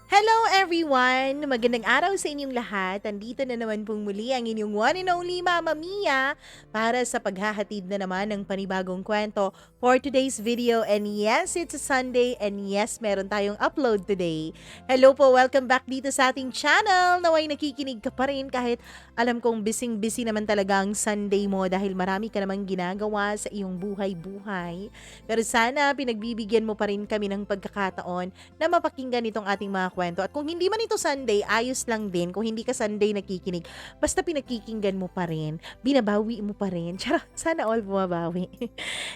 Hello everyone! Magandang araw sa inyong lahat. Andito na naman pong muli ang inyong one and only Mama Mia para sa paghahatid na naman ng panibagong kwento for today's video. And yes, it's a Sunday and yes, meron tayong upload today. Hello po, welcome back dito sa ating channel. Naway nakikinig ka pa rin kahit alam kong busy naman talaga ang Sunday mo dahil marami ka namang ginagawa sa iyong buhay-buhay. Pero sana pinagbibigyan mo pa rin kami ng pagkakataon na mapakinggan itong ating mga kwento. At kung hindi man ito Sunday, ayos lang din. Kung hindi ka Sunday nakikinig, basta pinakikinggan mo pa rin, binabawi mo pa rin. Charot, sana all bumabawi.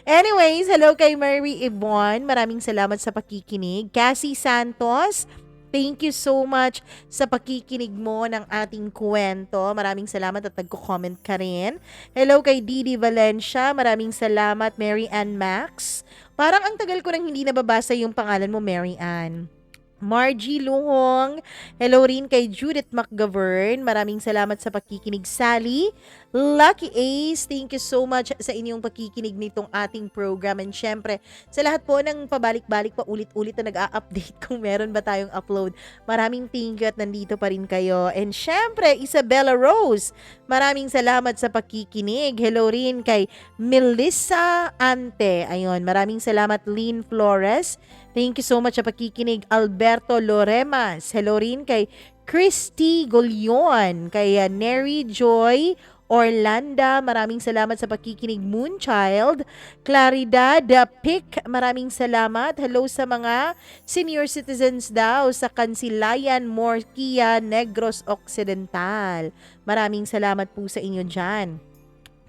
Anyways, hello kay Mary Yvonne. Maraming salamat sa pakikinig. Cassie Santos, thank you so much sa pakikinig mo ng ating kwento. Maraming salamat at nagko-comment ka rin. Hello kay Didi Valencia. Maraming salamat, Mary Ann Max. Parang ang tagal ko nang hindi nababasa yung pangalan mo, Mary Ann. Margie Luhong, hello rin kay Judith McGovern, maraming salamat sa pakikinig. Sally, Lucky Ace, thank you so much sa inyong pakikinig nitong ating program. And syempre, sa lahat po ng pabalik-balik pa ulit-ulit na nag-a-update kung meron ba tayong upload, maraming thank you at nandito pa rin kayo. And syempre, Isabella Rose, maraming salamat sa pakikinig. Hello rin kay Melissa Ante, ayun, maraming salamat. Lynn Flores, thank you so much sa pakikinig. Alberto Loremas, hello rin kay Christy Golion, kay Neri Joy Orlanda, maraming salamat sa pakikinig. Moonchild, Claridad Pic, maraming salamat. Hello sa mga senior citizens daw sa Kansilayan, Morquia, Negros Occidental. Maraming salamat po sa inyo dyan.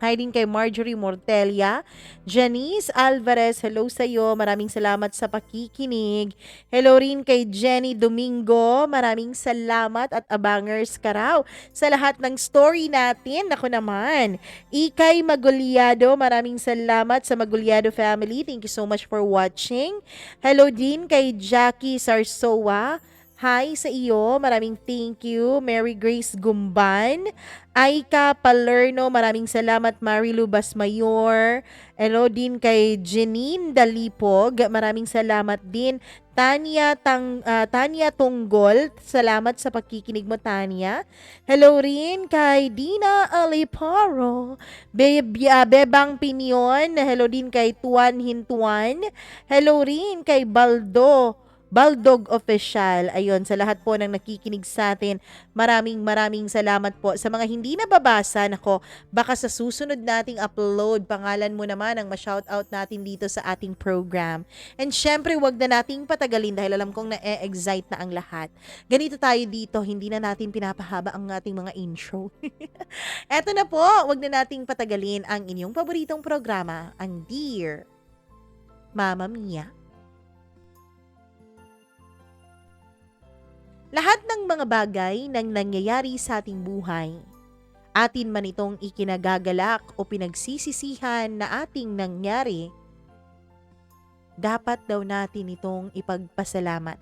Hi din kay Marjorie Mortelia. Janice Alvarez, hello sa iyo. Maraming salamat sa pakikinig. Hello rin kay Jenny Domingo. Maraming salamat at abangers ka raw sa lahat ng story natin. Ako naman. Ikay Magulyado, maraming salamat sa Magulyado family. Thank you so much for watching. Hello din kay Jackie Sarsoa. Hi sa iyo, maraming thank you. Mary Grace Gumban, Aika Palerno, maraming salamat. Marilu Basmayor, hello din kay Janine Dalipog, maraming salamat din. Tanya Tunggol, salamat sa pakikinig mo, Tanya. Hello rin kay Dina Aliparo, Bebang Pinyon, hello din kay Tuan Hintuan, hello rin kay Baldog Official. Ayun, sa lahat po ng nakikinig sa atin, maraming salamat po. Sa mga hindi nababasa, nako, baka sa susunod nating upload, pangalan mo naman ang ma-shoutout natin dito sa ating program. And syempre, wag na nating patagalin dahil alam kong na-excite na ang lahat. Ganito tayo dito, hindi na natin pinapahaba ang ating mga intro. Eto na po, wag na nating patagalin ang inyong paboritong programa, ang Dear Mama Mia. Lahat ng mga bagay nang nangyayari sa ating buhay, atin man itong ikinagagalak o pinagsisisihan na ating nangyari, dapat daw natin itong ipagpasalamat.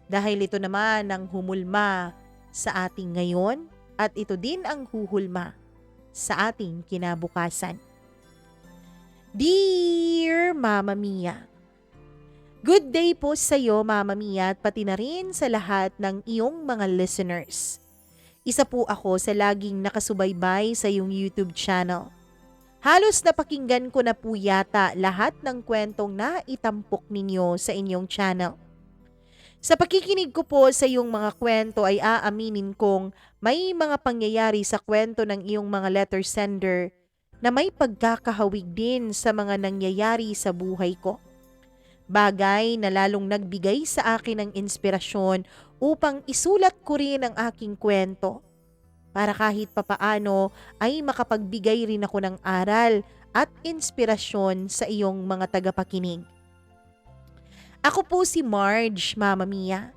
Dahil ito naman ang humulma sa ating ngayon at ito din ang huhulma sa ating kinabukasan. Dear Mama Mia, good day po sa iyo, Mama Mia, at pati na rin sa lahat ng iyong mga listeners. Isa po ako sa laging nakasubaybay sa iyong YouTube channel. Halos napakinggan ko na po yata lahat ng kwentong naitampok ninyo sa inyong channel. Sa pakikinig ko po sa iyong mga kwento ay aaminin kong may mga pangyayari sa kwento ng iyong mga letter sender na may pagkakahawig din sa mga nangyayari sa buhay ko. Bagay na lalong nagbigay sa akin ng inspirasyon upang isulat ko rin ang aking kwento para kahit papaano ay makapagbigay rin ako ng aral at inspirasyon sa iyong mga tagapakinig. Ako po si Marge, Mama Mia.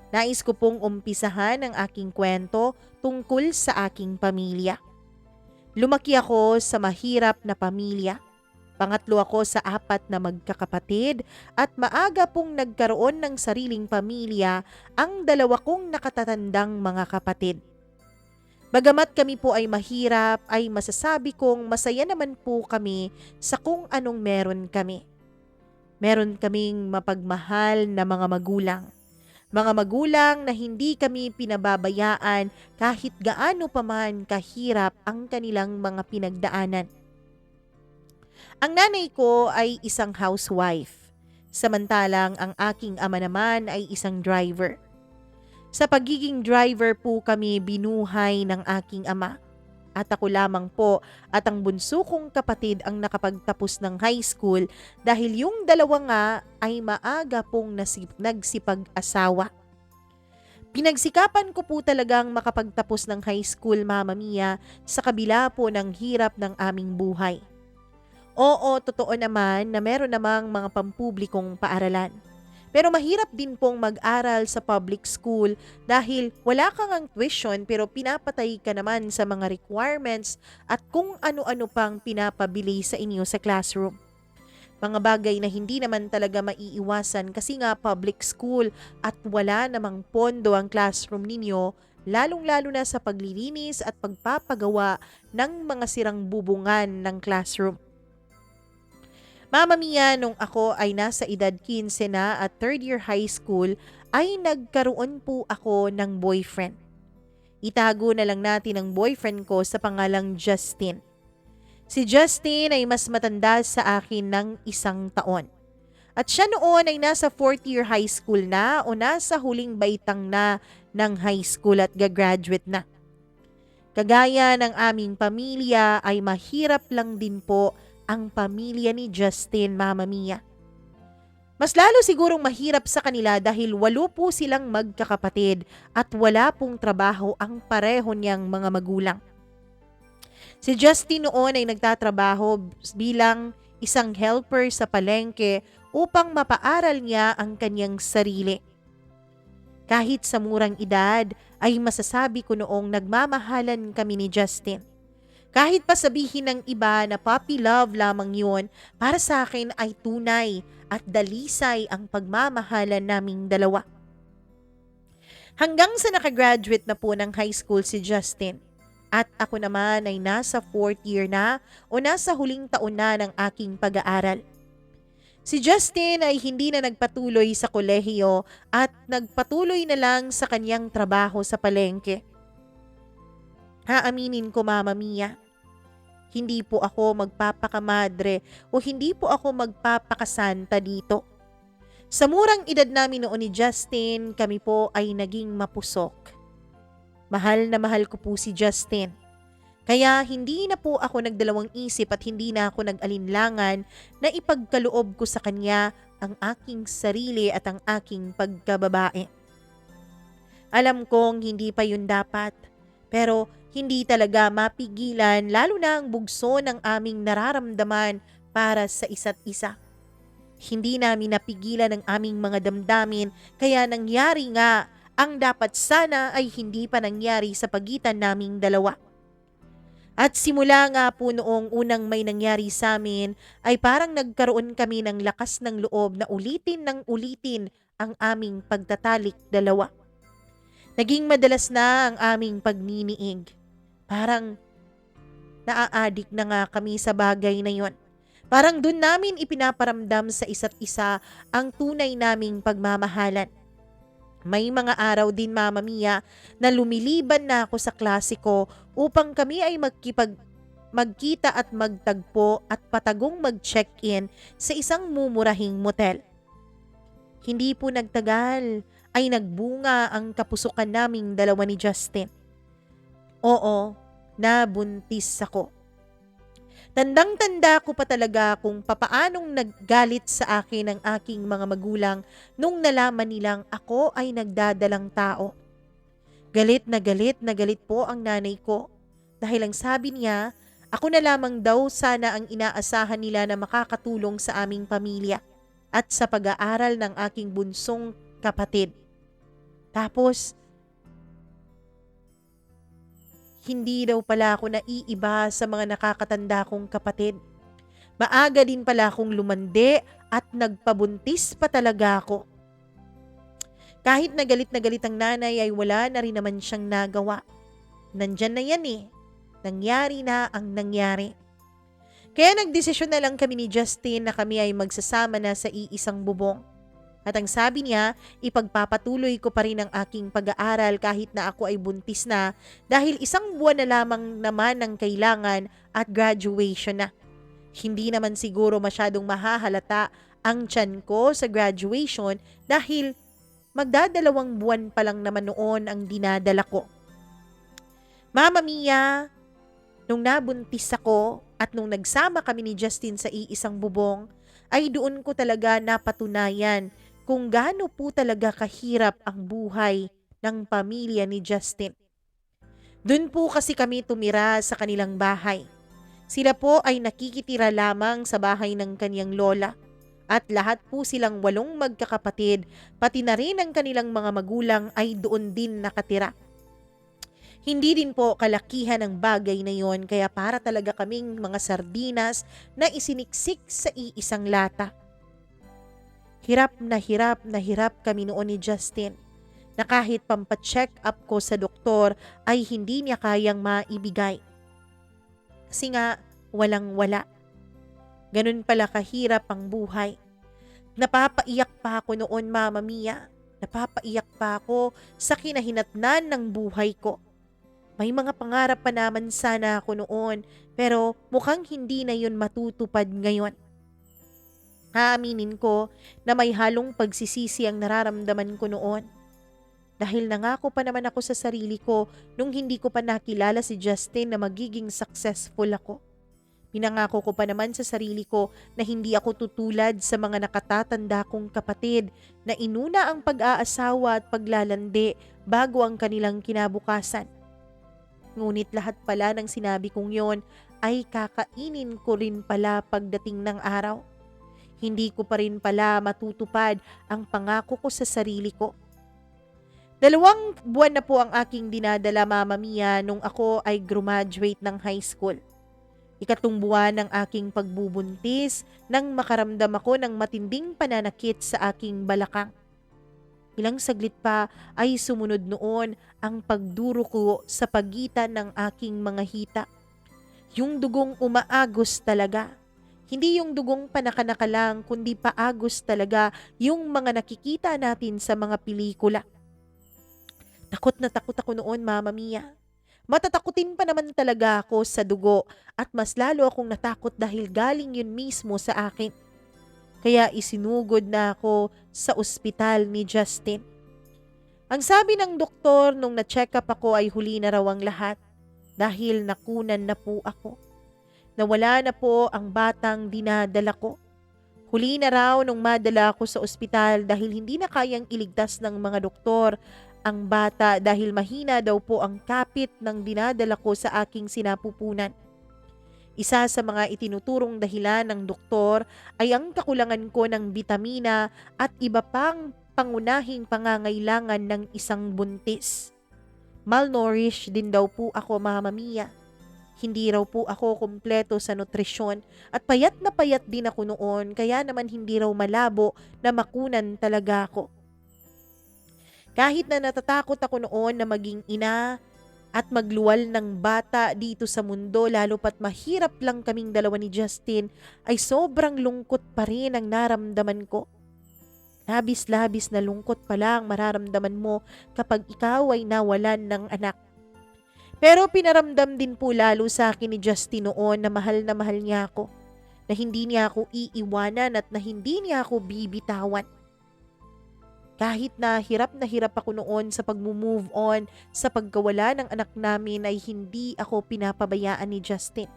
Nais ko pong umpisahan ang aking kwento tungkol sa aking pamilya. Lumaki ako sa mahirap na pamilya. Pangatlo ako sa 4 na magkakapatid at maaga pong nagkaroon ng sariling pamilya ang 2 kong nakatatandang mga kapatid. Bagamat kami po ay mahirap, ay masasabi kong masaya naman po kami sa kung anong meron kami. Meron kaming mapagmahal na mga magulang. Mga magulang na hindi kami pinababayaan kahit gaano paman kahirap ang kanilang mga pinagdaanan. Ang nanay ko ay isang housewife, samantalang ang aking ama naman ay isang driver. Sa pagiging driver po kami binuhay ng aking ama. At ako lamang po at ang bunso kong kapatid ang nakapagtapos ng high school dahil yung dalawa nga ay maaga pong nagsipag-asawa. Pinagsikapan ko po talagang makapagtapos ng high school, Mama Mia, sa kabila po ng hirap ng aming buhay. Oo, totoo naman na meron namang mga pampublikong paaralan. Pero mahirap din pong mag-aral sa public school dahil wala kang ang tuition pero pinapatay ka naman sa mga requirements at kung ano-ano pang pinapabili sa inyo sa classroom. Mga bagay na hindi naman talaga maiiwasan kasi nga public school at wala namang pondo ang classroom ninyo, lalong-lalo na sa paglilinis at pagpapagawa ng mga sirang bubungan ng classroom. Mama Mia, nung ako ay nasa edad 15 na at third year high school, ay nagkaroon po ako ng boyfriend. Itago na lang natin ang boyfriend ko sa pangalang Justin. Si Justin ay mas matanda sa akin ng 1 taon. At siya noon ay nasa 4th year high school na o nasa huling baitang na ng high school at gagraduate na. Kagaya ng aming pamilya ay mahirap lang din po ang pamilya ni Justin, Mama Mia. Mas lalo sigurong mahirap sa kanila dahil 8 po silang magkakapatid at wala pong trabaho ang pareho niyang mga magulang. Si Justin noon ay nagtatrabaho bilang isang helper sa palengke upang mapaaral niya ang kanyang sarili. Kahit sa murang edad ay masasabi ko noong nagmamahalan kami ni Justin. Kahit pa sabihin ng iba na puppy love lamang yun, para sa akin ay tunay at dalisay ang pagmamahalan naming dalawa. Hanggang sa nakagraduate na po ng high school si Justin at ako naman ay nasa 4th year na o nasa huling taon na ng aking pag-aaral. Si Justin ay hindi na nagpatuloy sa kolehiyo at nagpatuloy na lang sa kanyang trabaho sa palengke. Haaminin ko, Mama Mia, hindi po ako magpapakamadre o hindi po ako magpapakasanta dito. Sa murang edad namin noon ni Justin, kami po ay naging mapusok. Mahal na mahal ko po si Justin. Kaya hindi na po ako nagdalawang isip at hindi na ako nag-alinlangan na ipagkaloob ko sa kanya ang aking sarili at ang aking pagkababae. Alam kong hindi pa yun dapat, pero hindi talaga mapigilan lalo na ang bugso ng aming nararamdaman para sa isa't isa. Hindi namin napigilan ang aming mga damdamin kaya nangyari nga ang dapat sana ay hindi pa nangyari sa pagitan naming dalawa. At simula nga po noong unang may nangyari sa amin ay parang nagkaroon kami ng lakas ng loob na ulitin ng ulitin ang aming pagtatalik dalawa. Naging madalas na ang aming pagniniig. Parang naa-addict na nga kami sa bagay na yon. Parang dun namin ipinaparamdam sa isa't isa ang tunay naming pagmamahalan. May mga araw din, Mama Mia, na lumiliban na ako sa klase ko upang kami ay magkita at magtagpo at patagong mag-check-in sa isang mumurahing motel. Hindi po nagtagal ay nagbunga ang kapusukan naming dalawa ni Justin. Oo, nabuntis ako. Tandang-tanda ko pa talaga kung papaanong naggalit sa akin ang aking mga magulang nung nalaman nilang ako ay nagdadalang tao. Galit na galit po ang nanay ko dahil ang sabi niya, ako na lamang daw sana ang inaasahan nila na makakatulong sa aming pamilya at sa pag-aaral ng aking bunsong kapatid. Tapos, hindi daw pala ako naiiba sa mga nakakatanda kong kapatid. Maaga din pala akong lumande at nagpabuntis pa talaga ako. Kahit na galit ang nanay ay wala na rin naman siyang nagawa. Nandyan na yan eh. Nangyari na ang nangyari. Kaya nagdesisyon na lang kami ni Justin na kami ay magsasama na sa iisang bubong. At ang sabi niya, ipagpapatuloy ko pa rin ang aking pag-aaral kahit na ako ay buntis na dahil 1 buwan na lamang naman ang kailangan at graduation na. Hindi naman siguro masyadong mahahalata ang tiyan ko sa graduation dahil magdadalawang buwan pa lang naman noon ang dinadala ko. Mama Mia, nung nabuntis ako at nung nagsama kami ni Justin sa iisang bubong, ay doon ko talaga napatunayan kung gaano po talaga kahirap ang buhay ng pamilya ni Justin. Doon po kasi kami tumira sa kanilang bahay. Sila po ay nakikitira lamang sa bahay ng kanyang lola at lahat po silang 8 magkakapatid, pati na rin ang kanilang mga magulang ay doon din nakatira. Hindi din po kalakihan ang bagay na yon kaya para talaga kaming mga sardinas na isiniksik sa iisang lata. Hirap na hirap kami noon ni Justin na kahit pampacheck up ko sa doktor ay hindi niya kayang maibigay. Kasi nga walang-wala. Ganun pala kahirap ang buhay. Napapaiyak pa ako noon, Mama Mia. Napapaiyak pa ako sa kinahinatnan ng buhay ko. May mga pangarap pa naman sana ako noon pero mukhang hindi na yun matutupad ngayon. Aaminin ko na may halong pagsisisi ang nararamdaman ko noon. Dahil nangako pa naman ako sa sarili ko nung hindi ko pa nakilala si Justin na magiging successful ako. Pinangako ko pa naman sa sarili ko na hindi ako tutulad sa mga nakatatanda kong kapatid na inuna ang pag-aasawa at paglalandi bago ang kanilang kinabukasan. Ngunit lahat pala ng sinabi kong yon ay kakainin ko rin pala pagdating ng araw. Hindi ko pa rin pala matutupad ang pangako ko sa sarili ko. 2 buwan na po ang aking dinadala, Mama Mia, nung ako ay graduate ng high school. 3 buwan ng aking pagbubuntis nang makaramdam ako ng matinding pananakit sa aking balakang. Ilang saglit pa ay sumunod noon ang pagduro ko sa pagitan ng aking mga hita. Yung dugong umaagos talaga. Hindi yung dugong panakanaka lang, kundi paagos talaga yung mga nakikita natin sa mga pelikula. Takot na takot ako noon, Mama Mia. Matatakutin pa naman talaga ako sa dugo at mas lalo akong natakot dahil galing yun mismo sa akin. Kaya isinugod na ako sa ospital ni Justin. Ang sabi ng doktor nung na-check up ako ay huli na raw ang lahat dahil nakunan na po ako. Nawala na po ang batang dinadala ko. Huli na raw nung madala ako sa ospital dahil hindi na kayang iligtas ng mga doktor ang bata dahil mahina daw po ang kapit ng dinadala ko sa aking sinapupunan. Isa sa mga itinuturong dahilan ng doktor ay ang kakulangan ko ng bitamina at iba pang pangunahing pangangailangan ng isang buntis. Malnourished din daw po ako, Mama Mia. Hindi raw po ako kumpleto sa nutrisyon at payat na payat din ako noon kaya naman hindi raw malabo na makunan talaga ako. Kahit na natatakot ako noon na maging ina at magluwal ng bata dito sa mundo lalo pat mahirap lang kaming dalawa ni Justin ay sobrang lungkot pa rin ang naramdaman ko. Labis-labis na lungkot pa lang mararamdaman mo kapag ikaw ay nawalan ng anak. Pero pinaramdam din po lalo sa akin ni Justin noon na mahal niya ako, na hindi niya ako iiwanan at na hindi niya ako bibitawan. Kahit na hirap ako noon sa pag-move on sa pagkawala ng anak namin ay hindi ako pinapabayaan ni Justin.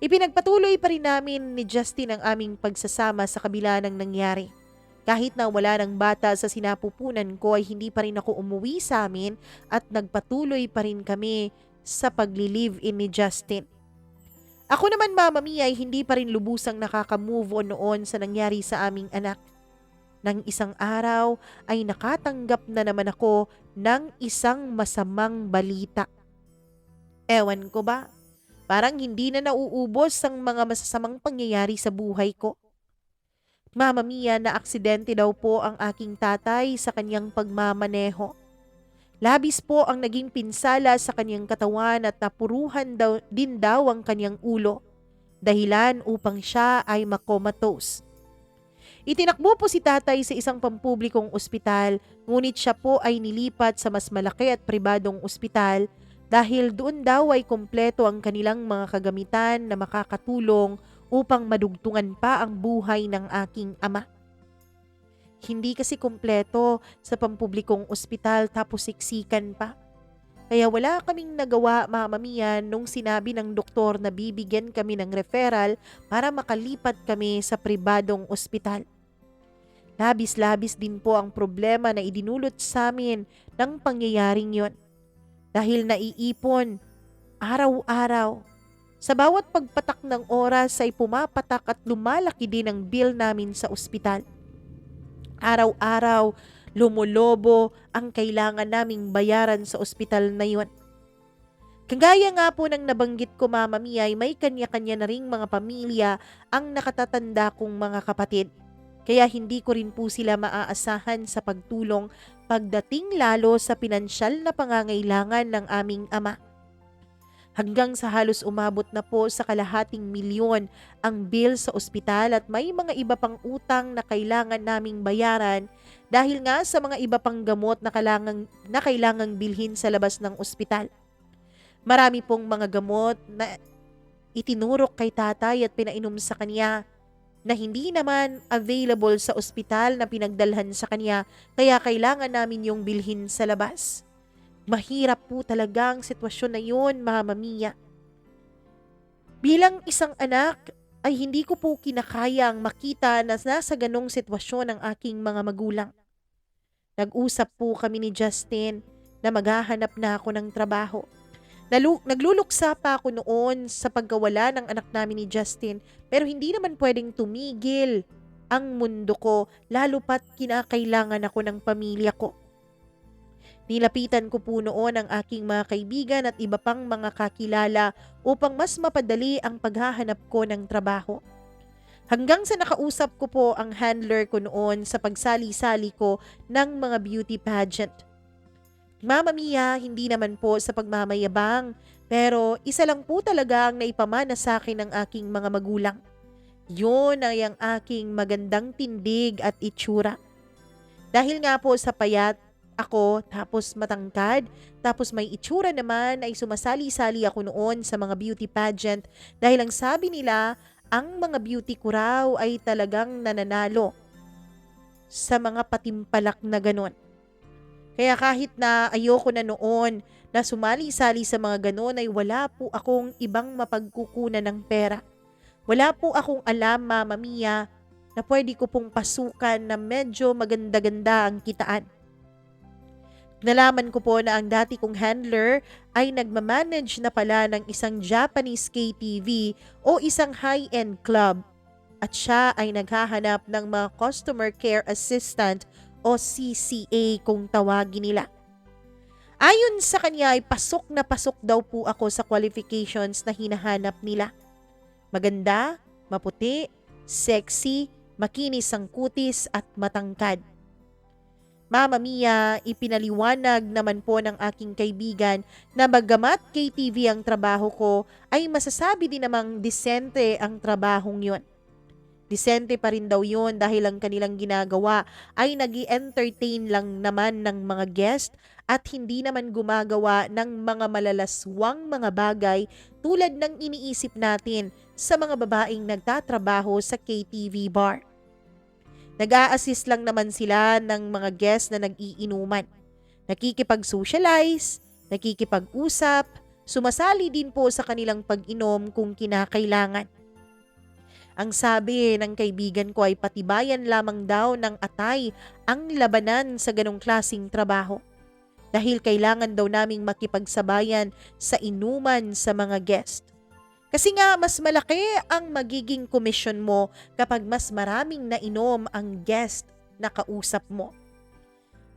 Ipinagpatuloy pa rin namin ni Justin ang aming pagsasama sa kabila ng nangyari. Kahit na wala ng bata sa sinapupunan ko ay hindi pa rin ako umuwi sa amin at nagpatuloy pa rin kami sa pagli-live-in ni Justin. Ako naman, Mama Mia, ay hindi pa rin lubusang nakaka-move on noon sa nangyari sa aming anak. Nang isang araw ay nakatanggap na naman ako ng isang masamang balita. Ewan ko ba, parang hindi na nauubos ang mga masasamang pangyayari sa buhay ko. Mama Mia, na aksidente daw po ang aking tatay sa kanyang pagmamaneho. Labis po ang naging pinsala sa kanyang katawan at napuruhan din daw ang kanyang ulo, dahilan upang siya ay makomatose. Itinakbo po si tatay sa isang pampublikong ospital, ngunit siya po ay nilipat sa mas malaki at pribadong ospital dahil doon daw ay kompleto ang kanilang mga kagamitan na makakatulong upang madugtungan pa ang buhay ng aking ama. Hindi kasi kompleto sa pampublikong ospital tapos siksikan pa. Kaya wala kaming nagawa, Mama Mia, nung sinabi ng doktor na bibigyan kami ng referral para makalipat kami sa pribadong ospital. Labis-labis din po ang problema na idinulot sa amin ng pangyayaring yon. Dahil naiipon, araw-araw. Sa bawat pagpatak ng oras ay pumapatak at lumalaki din ang bill namin sa ospital. Araw-araw, lumulobo ang kailangan naming bayaran sa ospital na yun. Kagaya nga po ng nabanggit ko, Mama Mia, ay may kanya-kanya na ring mga pamilya ang nakatatanda kong mga kapatid. Kaya hindi ko rin po sila maaasahan sa pagtulong pagdating lalo sa pinansyal na pangangailangan ng aming ama. Hanggang sa halos umabot na po sa ₱250,000 ang bill sa ospital at may mga iba pang utang na kailangan naming bayaran dahil nga sa mga iba pang gamot na kailangang bilhin sa labas ng ospital. Marami pong mga gamot na itinurok kay tatay at pinainom sa kanya na hindi naman available sa ospital na pinagdalhan sa kanya kaya kailangan namin yung bilhin sa labas. Mahirap po talaga ang sitwasyon na yun, Mama Mia. Bilang isang anak, ay hindi ko po kinakayang makita na nasa ganong sitwasyon ang aking mga magulang. Nag-usap po kami ni Justin na maghahanap na ako ng trabaho. Nagluluksa pa ako noon sa pagkawala ng anak namin ni Justin pero hindi naman pwedeng tumigil ang mundo ko lalo pat kinakailangan ako ng pamilya ko. Nilapitan ko po noon ang aking mga kaibigan at iba pang mga kakilala upang mas mapadali ang paghahanap ko ng trabaho. Hanggang sa nakausap ko po ang handler ko noon sa pagsali-sali ko ng mga beauty pageant. Mama Mia, hindi naman po sa pagmamayabang, pero isa lang po talaga ang naipamana sa akin ng aking mga magulang. Yun ay ang aking magandang tindig at itsura. Dahil nga po sa payat ako, tapos matangkad, tapos may itsura naman ay sumasali-sali ako noon sa mga beauty pageant dahil ang sabi nila, ang mga beauty ko raw ay talagang nananalo sa mga patimpalak na ganon. Kaya kahit na ayoko na noon na sumali-sali sa mga ganon ay wala po akong ibang mapagkukunan ng pera. Wala po akong alam, Mama Mia, na pwede ko pong pasukan na medyo maganda-ganda ang kitaan. Nalaman ko po na ang dati kong handler ay nagmamanage na pala ng isang Japanese KTV o isang high-end club at siya ay naghahanap ng mga customer care assistant o CCA kung tawagin nila. Ayon sa kanya ay pasok na pasok daw po ako sa qualifications na hinahanap nila. Maganda, maputi, sexy, makinis ang kutis at matangkad. Mama Mia, ipinaliwanag naman po ng aking kaibigan na bagamat KTV ang trabaho ko, ay masasabi din namang disente ang trabahong yun. Disente pa rin daw yun dahil ang kanilang ginagawa ay nag-i-entertain lang naman ng mga guest at hindi naman gumagawa ng mga malalaswang mga bagay tulad ng iniisip natin sa mga babaeng nagtatrabaho sa KTV bar. Nag-a-assist lang naman sila ng mga guests na nag-iinuman. Nakikipag-socialize, nakikipag-usap, sumasali din po sa kanilang pag-inom kung kinakailangan. Ang sabi ng kaibigan ko ay patibayan lamang daw ng atay ang labanan sa ganong klasing trabaho. Dahil kailangan daw naming makipagsabayan sa inuman sa mga guest. Kasi nga mas malaki ang magiging komisyon mo kapag mas maraming nainom ang guest na kausap mo.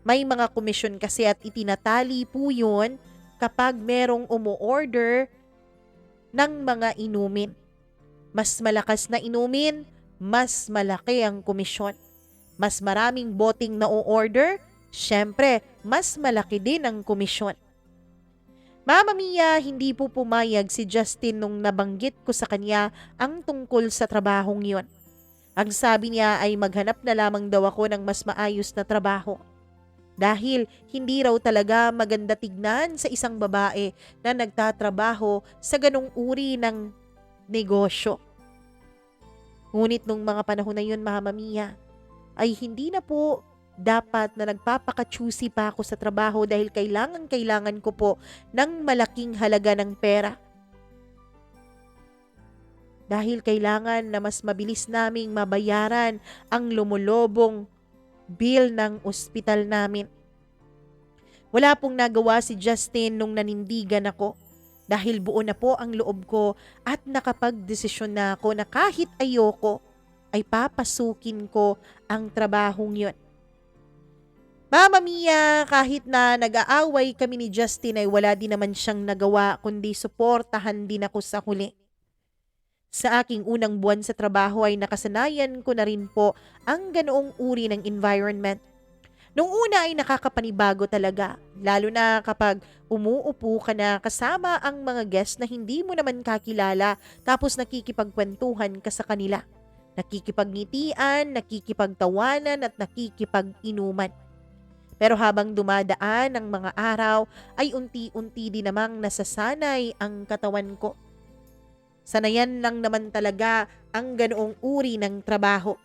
May mga komisyon kasi at itinatali po yun kapag merong umu-order ng mga inumin. Mas malakas na inumin, mas malaki ang komisyon. Mas maraming boting na o-order, syempre mas malaki din ang komisyon. Mama Mia, hindi po pumayag si Justin nung nabanggit ko sa kanya ang tungkol sa trabahong yon. Ang sabi niya ay maghanap na lamang daw ako ng mas maayos na trabaho. Dahil hindi raw talaga maganda tignan sa isang babae na nagtatrabaho sa ganong uri ng negosyo. Ngunit nung mga panahon na yun, Mama Mia, ay hindi na po dapat na nagpapaka-choosy pa ako sa trabaho dahil kailangan ko po ng malaking halaga ng pera. Dahil kailangan na mas mabilis naming mabayaran ang lumulobong bill ng ospital namin. Wala pong nagawa si Justin nung nanindigan ako dahil buo na po ang loob ko at nakapagdesisyon na ako na kahit ayoko ay papasukin ko ang trabahong yun. Mama Mia, kahit na nag-aaway kami ni Justin ay wala din naman siyang nagawa kundi suportahan din ako sa huli. Sa aking unang buwan sa trabaho ay nakasanayan ko na rin po ang ganoong uri ng environment. Nung una ay nakakapanibago talaga, lalo na kapag umuupo ka na kasama ang mga guest na hindi mo naman kakilala tapos nakikipagkwentuhan ka sa kanila. Nakikipagnitian, nakikipagtawanan at nakikipag-inuman. Pero habang dumadaan ang mga araw ay unti-unti din namang nasasanay ang katawan ko. Sanayan lang naman talaga ang ganoong uri ng trabaho.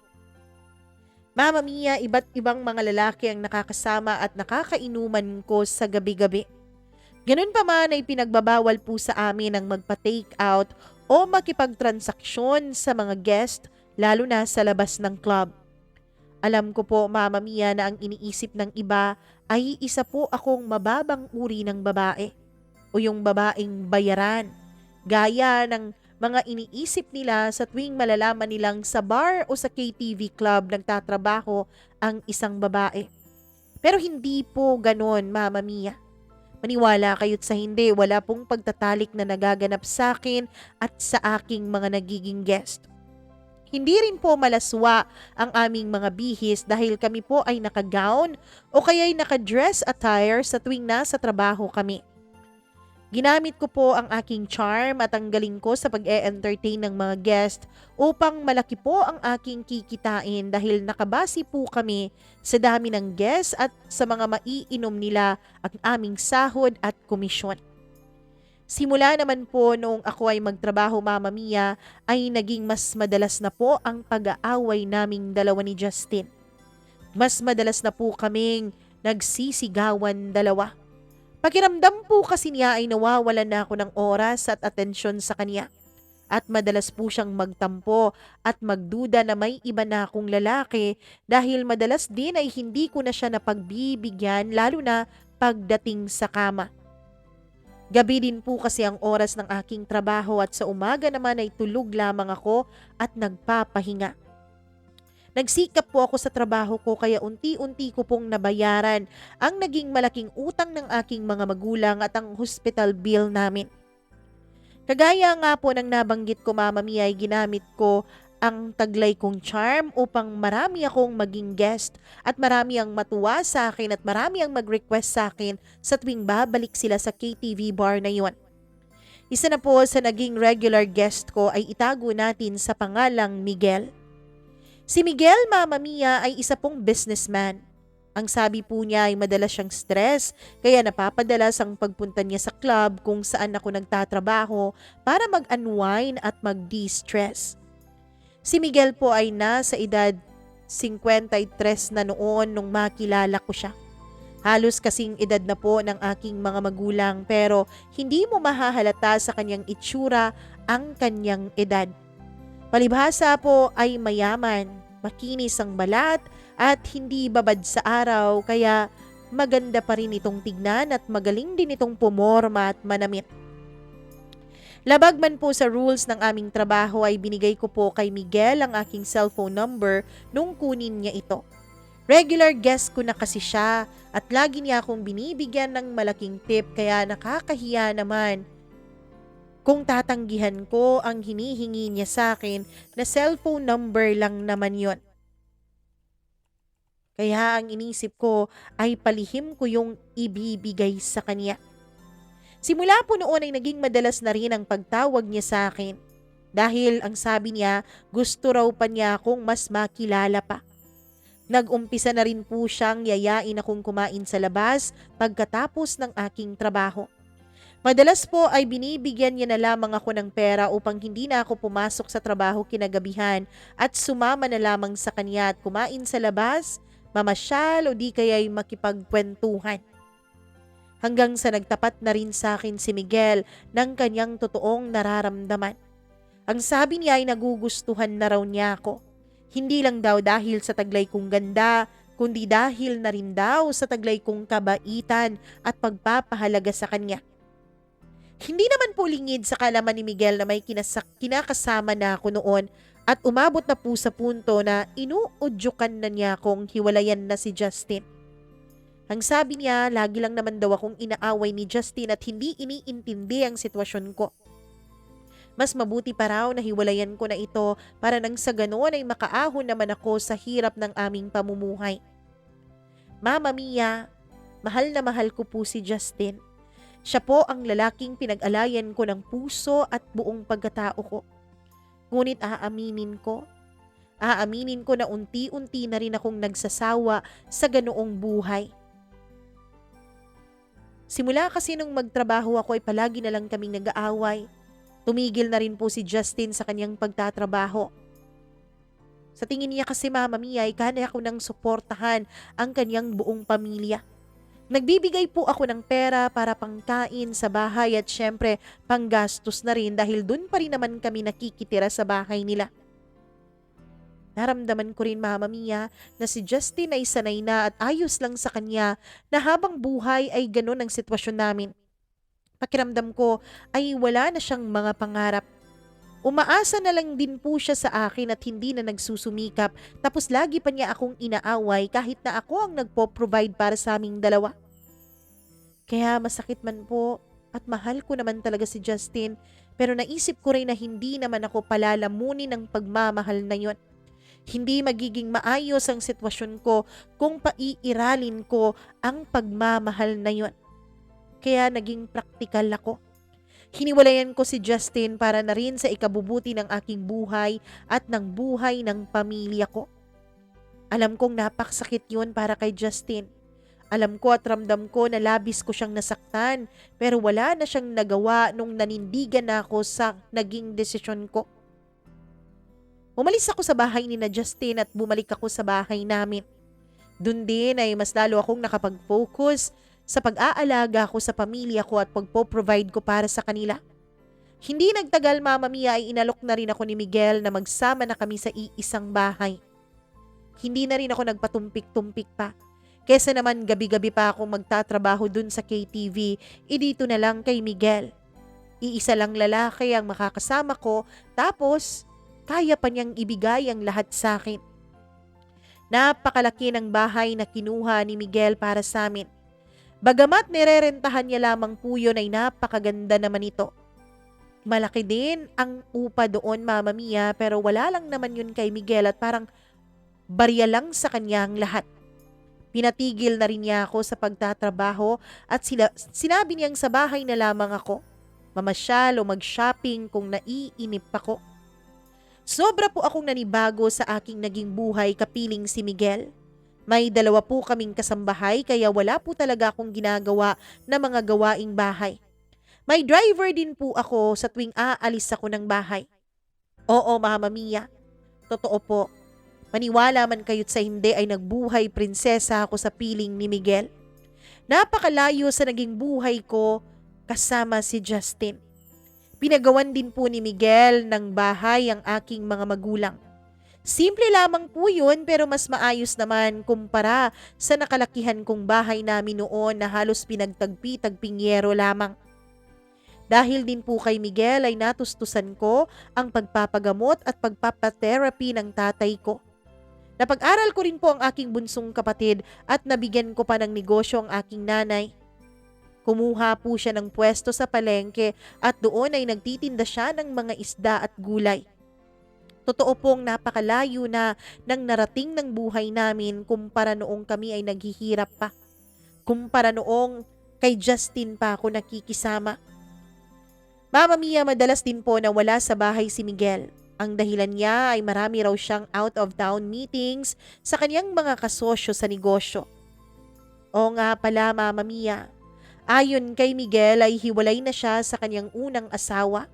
Mama Mia, iba't ibang mga lalaki ang nakakasama at nakakainuman ko sa gabi-gabi. Ganun pa man ay pinagbabawal po sa amin ang magpa-take out o makipagtransaksyon sa mga guest lalo na sa labas ng club. Alam ko po, Mama Mia, na ang iniisip ng iba ay isa po akong mababang uri ng babae o yung babaeng bayaran. Gaya ng mga iniisip nila sa tuwing malalaman nilang sa bar o sa KTV club nagtatrabaho ang isang babae. Pero hindi po ganon, Mama Mia. Maniwala kayo't sa hindi, wala pong pagtatalik na nagaganap sa akin at sa aking mga nagiging guest. Hindi rin po malaswa ang aming mga bihis dahil kami po ay naka-gown o kaya'y naka-dress attire sa tuwing nasa trabaho kami. Ginamit ko po ang aking charm at ang galing ko sa pag-e-entertain ng mga guest upang malaki po ang aking kikitain dahil nakabase po kami sa dami ng guest at sa mga maiinom nila ang aming sahod at komisyon. Simula naman po noong ako ay magtrabaho, Mama Mia, ay naging mas madalas na po ang pag-aaway naming dalawa ni Justin. Mas madalas na po kaming nagsisigawan dalawa. Pakiramdam po kasi niya ay nawawalan na ako ng oras at atensyon sa kanya. At madalas po siyang magtampo at magduda na may iba na akong lalaki dahil madalas din ay hindi ko na siya napagbibigyan lalo na pagdating sa kama. Gabi din po kasi ang oras ng aking trabaho at sa umaga naman ay tulog lamang ako at nagpapahinga. Nagsikap po ako sa trabaho ko kaya unti-unti ko pong nabayaran ang naging malaking utang ng aking mga magulang at ang hospital bill namin. Kagaya nga po ng nabanggit ko, Mama Mia, ay ginamit ko ang taglay kong charm upang marami akong maging guest at marami ang matuwa sa akin at marami ang mag-request sa akin sa tuwing babalik sila sa KTV bar na yon. Isa na po sa naging regular guest ko ay itago natin sa pangalang Miguel. Si Miguel, Mama Mia, ay isa pong businessman. Ang sabi po niya ay madalas siyang stress kaya napapadalas ang pagpunta niya sa club kung saan ako nagtatrabaho para mag-unwind at mag-de-stress. Si Miguel po ay nasa edad 53 na noon nung makilala ko siya. Halos kasing edad na po ng aking mga magulang pero hindi mo mahahalata sa kanyang itsura ang kanyang edad. Palibhasa po ay mayaman, makinis ang balat at hindi babad sa araw kaya maganda pa rin itong tignan at magaling din itong pumorma at manamit. Labag man po sa rules ng aming trabaho ay binigay ko po kay Miguel ang aking cellphone number nung kunin niya ito. Regular guest ko na kasi siya at lagi niya akong binibigyan ng malaking tip kaya nakakahiya naman kung tatanggihan ko ang hinihingi niya sa akin na cellphone number lang naman yon. Kaya ang inisip ko ay palihim ko yung ibibigay sa kanya. Simula po noon ay naging madalas na rin ang pagtawag niya sa akin. Dahil ang sabi niya, gusto raw pa niya akong mas makilala pa. Nag-umpisa na rin po siyang yayain akong kumain sa labas pagkatapos ng aking trabaho. Madalas po ay binibigyan niya na lamang ako ng pera upang hindi na ako pumasok sa trabaho kinagabihan at sumama na lamang sa kanya at kumain sa labas, mamasyal o di kaya'y makipagkwentuhan. Hanggang sa nagtapat na rin sa akin si Miguel ng kanyang totoong nararamdaman. Ang sabi niya ay nagugustuhan na raw niya ako. Hindi lang daw dahil sa taglay kong ganda, kundi dahil na rin daw sa taglay kong kabaitan at pagpapahalaga sa kanya. Hindi naman po lingid sa kalaman ni Miguel na may kinakasama na ako noon at umabot na po sa punto na inuudyukan na niya akong hiwalayan na si Justin. Ang sabi niya, lagi lang naman daw akong inaaway ni Justin at hindi iniintindi ang sitwasyon ko. Mas mabuti pa raw na hiwalayan ko na ito para nang sa ganoon ay makaahon naman ako sa hirap ng aming pamumuhay. Mama Mia, mahal na mahal ko po si Justin. Siya po ang lalaking pinag-alayan ko ng puso at buong pagkatao ko. Ngunit aaminin ko na unti-unti na rin akong nagsasawa sa ganoong buhay. Simula kasi nung magtrabaho ako ay palagi na lang kaming nag-aaway. Tumigil na rin po si Justin sa kanyang pagtatrabaho. Sa tingin niya kasi Mama Mia ay kaya ko nang suportahan ang kanyang buong pamilya. Nagbibigay po ako ng pera para pangkain sa bahay at syempre panggastos na rin dahil dun pa rin naman kami nakikitira sa bahay nila. Naramdaman ko rin Mama Mia na si Justin ay sanay na at ayos lang sa kanya na habang buhay ay ganun ang sitwasyon namin. Pakiramdam ko ay wala na siyang mga pangarap. Umaasa na lang din po siya sa akin at hindi na nagsusumikap tapos lagi pa niya akong inaaway kahit na ako ang nagpo-provide para sa aming dalawa. Kaya masakit man po at mahal ko naman talaga si Justin pero naisip ko rin na hindi naman ako palalamunin ng pagmamahal na yon. Hindi magiging maayos ang sitwasyon ko kung paiiralin ko ang pagmamahal na yon. Kaya naging praktikal ako. Hiniwalayan ko si Justin para na rin sa ikabubuti ng aking buhay at ng buhay ng pamilya ko. Alam kong napakasakit yun para kay Justin. Alam ko at ramdam ko na labis ko siyang nasaktan pero wala na siyang nagawa nung nanindigan na ako sa naging desisyon ko. Umalis ako sa bahay ni na Justin at bumalik ako sa bahay namin. Doon din ay mas lalo akong nakapag-focus sa pag-aalaga ko sa pamilya ko at pagpo-provide ko para sa kanila. Hindi nagtagal Mama Mia ay inalok na rin ako ni Miguel na magsama na kami sa iisang bahay. Hindi na rin ako nagpatumpik-tumpik pa. Kesa naman gabi-gabi pa akong magtatrabaho dun sa KTV, dito na lang kay Miguel. Iisa lang lalaki ang makakasama ko tapos kaya pa niyang ibigay ang lahat sa akin. Napakalaki ng bahay na kinuha ni Miguel para sa amin. Bagamat nirerentahan niya lamang po yun ay napakaganda naman ito. Malaki din ang upa doon Mama Mia pero wala lang naman yun kay Miguel at parang barya lang sa kanya ang lahat. Pinatigil na rin niya ako sa pagtatrabaho at sinabi niyang sa bahay na lamang ako. Mamasyal o mag-shopping kung naiinip ako. Sobra po akong nanibago sa aking naging buhay kapiling si Miguel. May 2 po kaming kasambahay kaya wala po talaga akong ginagawa na mga gawaing bahay. May driver din po ako sa tuwing aalis ako ng bahay. Oo, Mama Mia. Totoo po. Maniwala man kayo't sa hindi ay nagbuhay prinsesa ako sa piling ni Miguel. Napakalayo sa naging buhay ko kasama si Justin. Pinagawan din po ni Miguel ng bahay ang aking mga magulang. Simple lamang po yun pero mas maayos naman kumpara sa nakalakihan kong bahay namin noon na halos pinagtagpi-tagping yero lamang. Dahil din po kay Miguel ay natustusan ko ang pagpapagamot at pagpapatherapy ng tatay ko. Napag-aral ko rin po ang aking bunsong kapatid at nabigyan ko pa ng negosyo ang aking nanay. Kumuha po siya ng pwesto sa palengke at doon ay nagtitinda siya ng mga isda at gulay. Totoo pong napakalayo na nang narating ng buhay namin kumpara noong kami ay naghihirap pa. Kumpara noong kay Justin pa ako nakikisama. Mama Mia, madalas din po na wala sa bahay si Miguel. Ang dahilan niya ay marami raw siyang out-of-town meetings sa kanyang mga kasosyo sa negosyo. O nga pala Mama Mia, ayon kay Miguel ay hiwalay na siya sa kanyang unang asawa.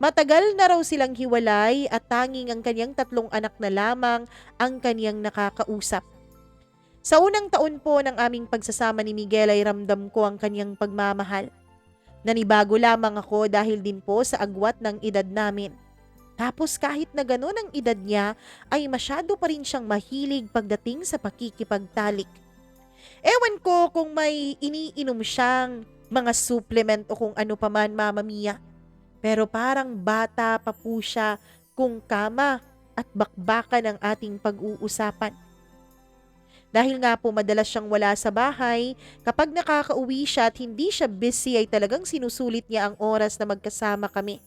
Matagal na raw silang hiwalay at tanging ang kanyang 3 anak na lamang ang kanyang nakakausap. Sa unang taon po ng aming pagsasama ni Miguel ay ramdam ko ang kanyang pagmamahal. Nanibago lamang ako dahil din po sa agwat ng edad namin. Tapos kahit na gano'n ang edad niya ay masyado pa rin siyang mahilig pagdating sa pakikipagtalik. Ewan ko kung may iniinom siyang mga supplement o kung ano paman Mama Mia. Pero parang bata pa po siya kung kama at bakbakan ang ating pag-uusapan. Dahil nga po madalas siyang wala sa bahay, kapag nakakauwi siya at hindi siya busy ay talagang sinusulit niya ang oras na magkasama kami.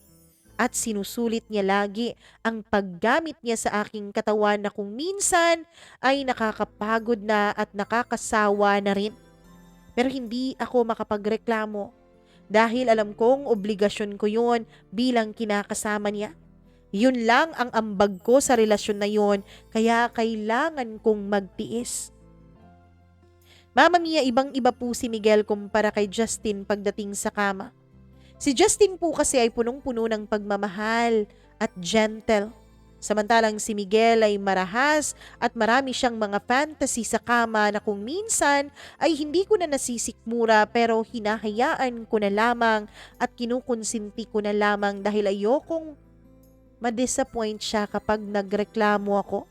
At sinusulit niya lagi ang paggamit niya sa aking katawan na kung minsan ay nakakapagod na at nakakasawa na rin. Pero hindi ako makapagreklamo dahil alam kong obligasyon ko yun bilang kinakasama niya. Yun lang ang ambag ko sa relasyon na yun, kaya kailangan kong magtiis. Mama Mia, ibang-iba po si Miguel kumpara kay Justin pagdating sa kama. Si Justin po kasi ay punong-puno ng pagmamahal at gentle. Samantalang si Miguel ay marahas at marami siyang mga fantasy sa kama na kung minsan ay hindi ko na nasisikmura pero hinahayaan ko na lamang at kinukonsinti ko na lamang dahil ayokong ma-disappoint siya kapag nagreklamo ako.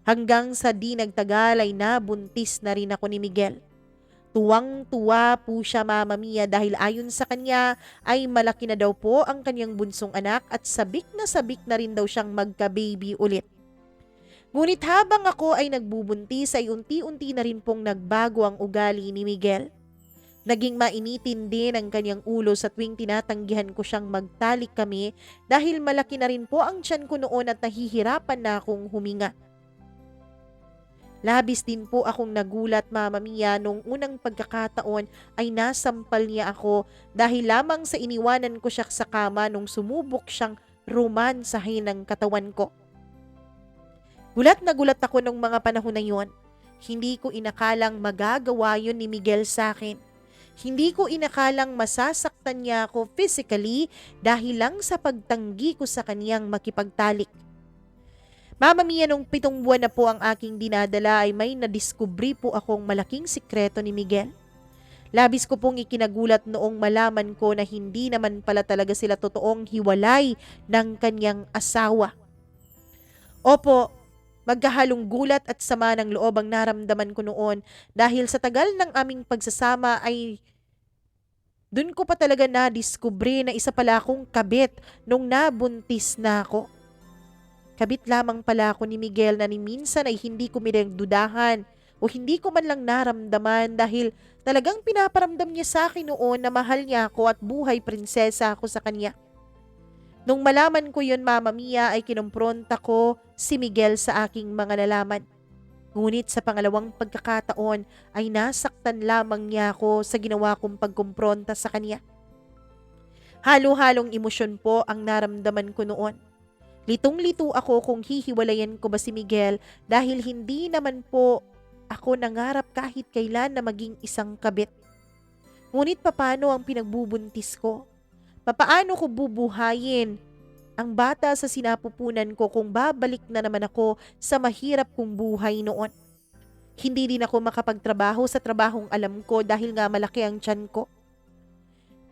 Hanggang sa di nagtagal ay nabuntis na rin ako ni Miguel. Tuwang-tuwa po siya Mama Mia dahil ayon sa kanya ay malaki na daw po ang kanyang bunsong anak at sabik na rin daw siyang magka-baby ulit. Ngunit habang ako ay nagbubuntis ay unti-unti na rin pong nagbago ang ugali ni Miguel. Naging mainitin din ang kanyang ulo sa tuwing tinatanggihan ko siyang magtalik kami dahil malaki na rin po ang tiyan ko noon at nahihirapan na akong huminga. Labis din po akong nagulat Mama Mia nung unang pagkakataon ay nasampal niya ako dahil lamang sa iniwanan ko siya sa kama nung sumubok siyang romansahin ng katawan ko. Gulat na gulat ako nung mga panahon na yon. Hindi ko inakalang magagawa yun ni Miguel sa akin. Hindi ko inakalang masasaktan niya ako physically dahil lang sa pagtanggi ko sa kaniyang makipagtalik. Mama Mia, nung 7 buwan na po ang aking dinadala ay may nadiskubre po akong malaking sikreto ni Miguel. Labis ko pong ikinagulat noong malaman ko na hindi naman pala talaga sila totoong hiwalay ng kanyang asawa. Opo, magkahalong gulat at sama ng loob ang naramdaman ko noon dahil sa tagal ng aming pagsasama ay dun ko pa talaga nadiskubre na isa pala akong kabit nung nabuntis na ako. Kabit lamang pala ako ni Miguel na ni minsan ay hindi ko minagdudahan o hindi ko man lang naramdaman dahil talagang pinaparamdam niya sa akin noon na mahal niya ako at buhay prinsesa ako sa kanya. Nung malaman ko yun Mama Mia ay kinumpronta ko si Miguel sa aking mga nalaman. Ngunit sa pangalawang pagkakataon ay nasaktan lamang niya ako sa ginawa kong pagkumpronta sa kanya. Halo-halong emosyon po ang naramdaman ko noon. Litong-lito ako kung hihiwalayan ko ba si Miguel dahil hindi naman po ako nangarap kahit kailan na maging isang kabit. Ngunit papaano ang pinagbubuntis ko? Papaano ko bubuhayin ang bata sa sinapupunan ko kung babalik na naman ako sa mahirap kong buhay noon? Hindi din ako makapagtrabaho sa trabahong alam ko dahil nga malaki ang tiyan ko.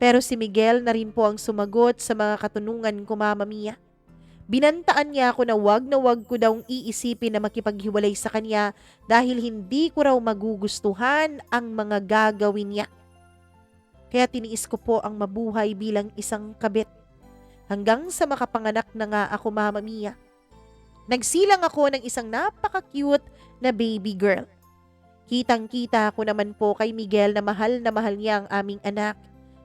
Pero si Miguel na rin po ang sumagot sa mga katanungan ko Mama Mia. Binantaan niya ako na wag ko daw iisipin na makipaghiwalay sa kanya dahil hindi ko raw magugustuhan ang mga gagawin niya. Kaya tiniis ko po ang mabuhay bilang isang kabit. Hanggang sa makapanganak na nga ako Mama Mia. Nagsilang ako ng isang napaka-cute na baby girl. Kitang-kita ko naman po kay Miguel na mahal niya ang aming anak.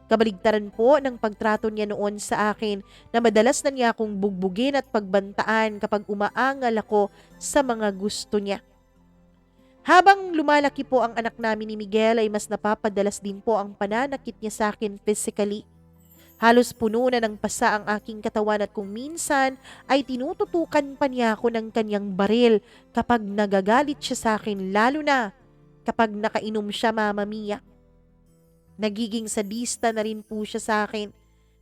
Kabaligtaran po ng pagtrato niya noon sa akin na madalas na niya akong bugbugin at pagbantaan kapag umaangal ako sa mga gusto niya. Habang lumalaki po ang anak namin ni Miguel ay mas napapadalas din po ang pananakit niya sa akin physically. Halos puno na ng pasa ang aking katawan at kung minsan ay tinututukan pa niya ako ng kanyang baril kapag nagagalit siya sa akin, lalo na kapag nakainom siya, Mama Mia. Nagiging sadista na rin po siya sa akin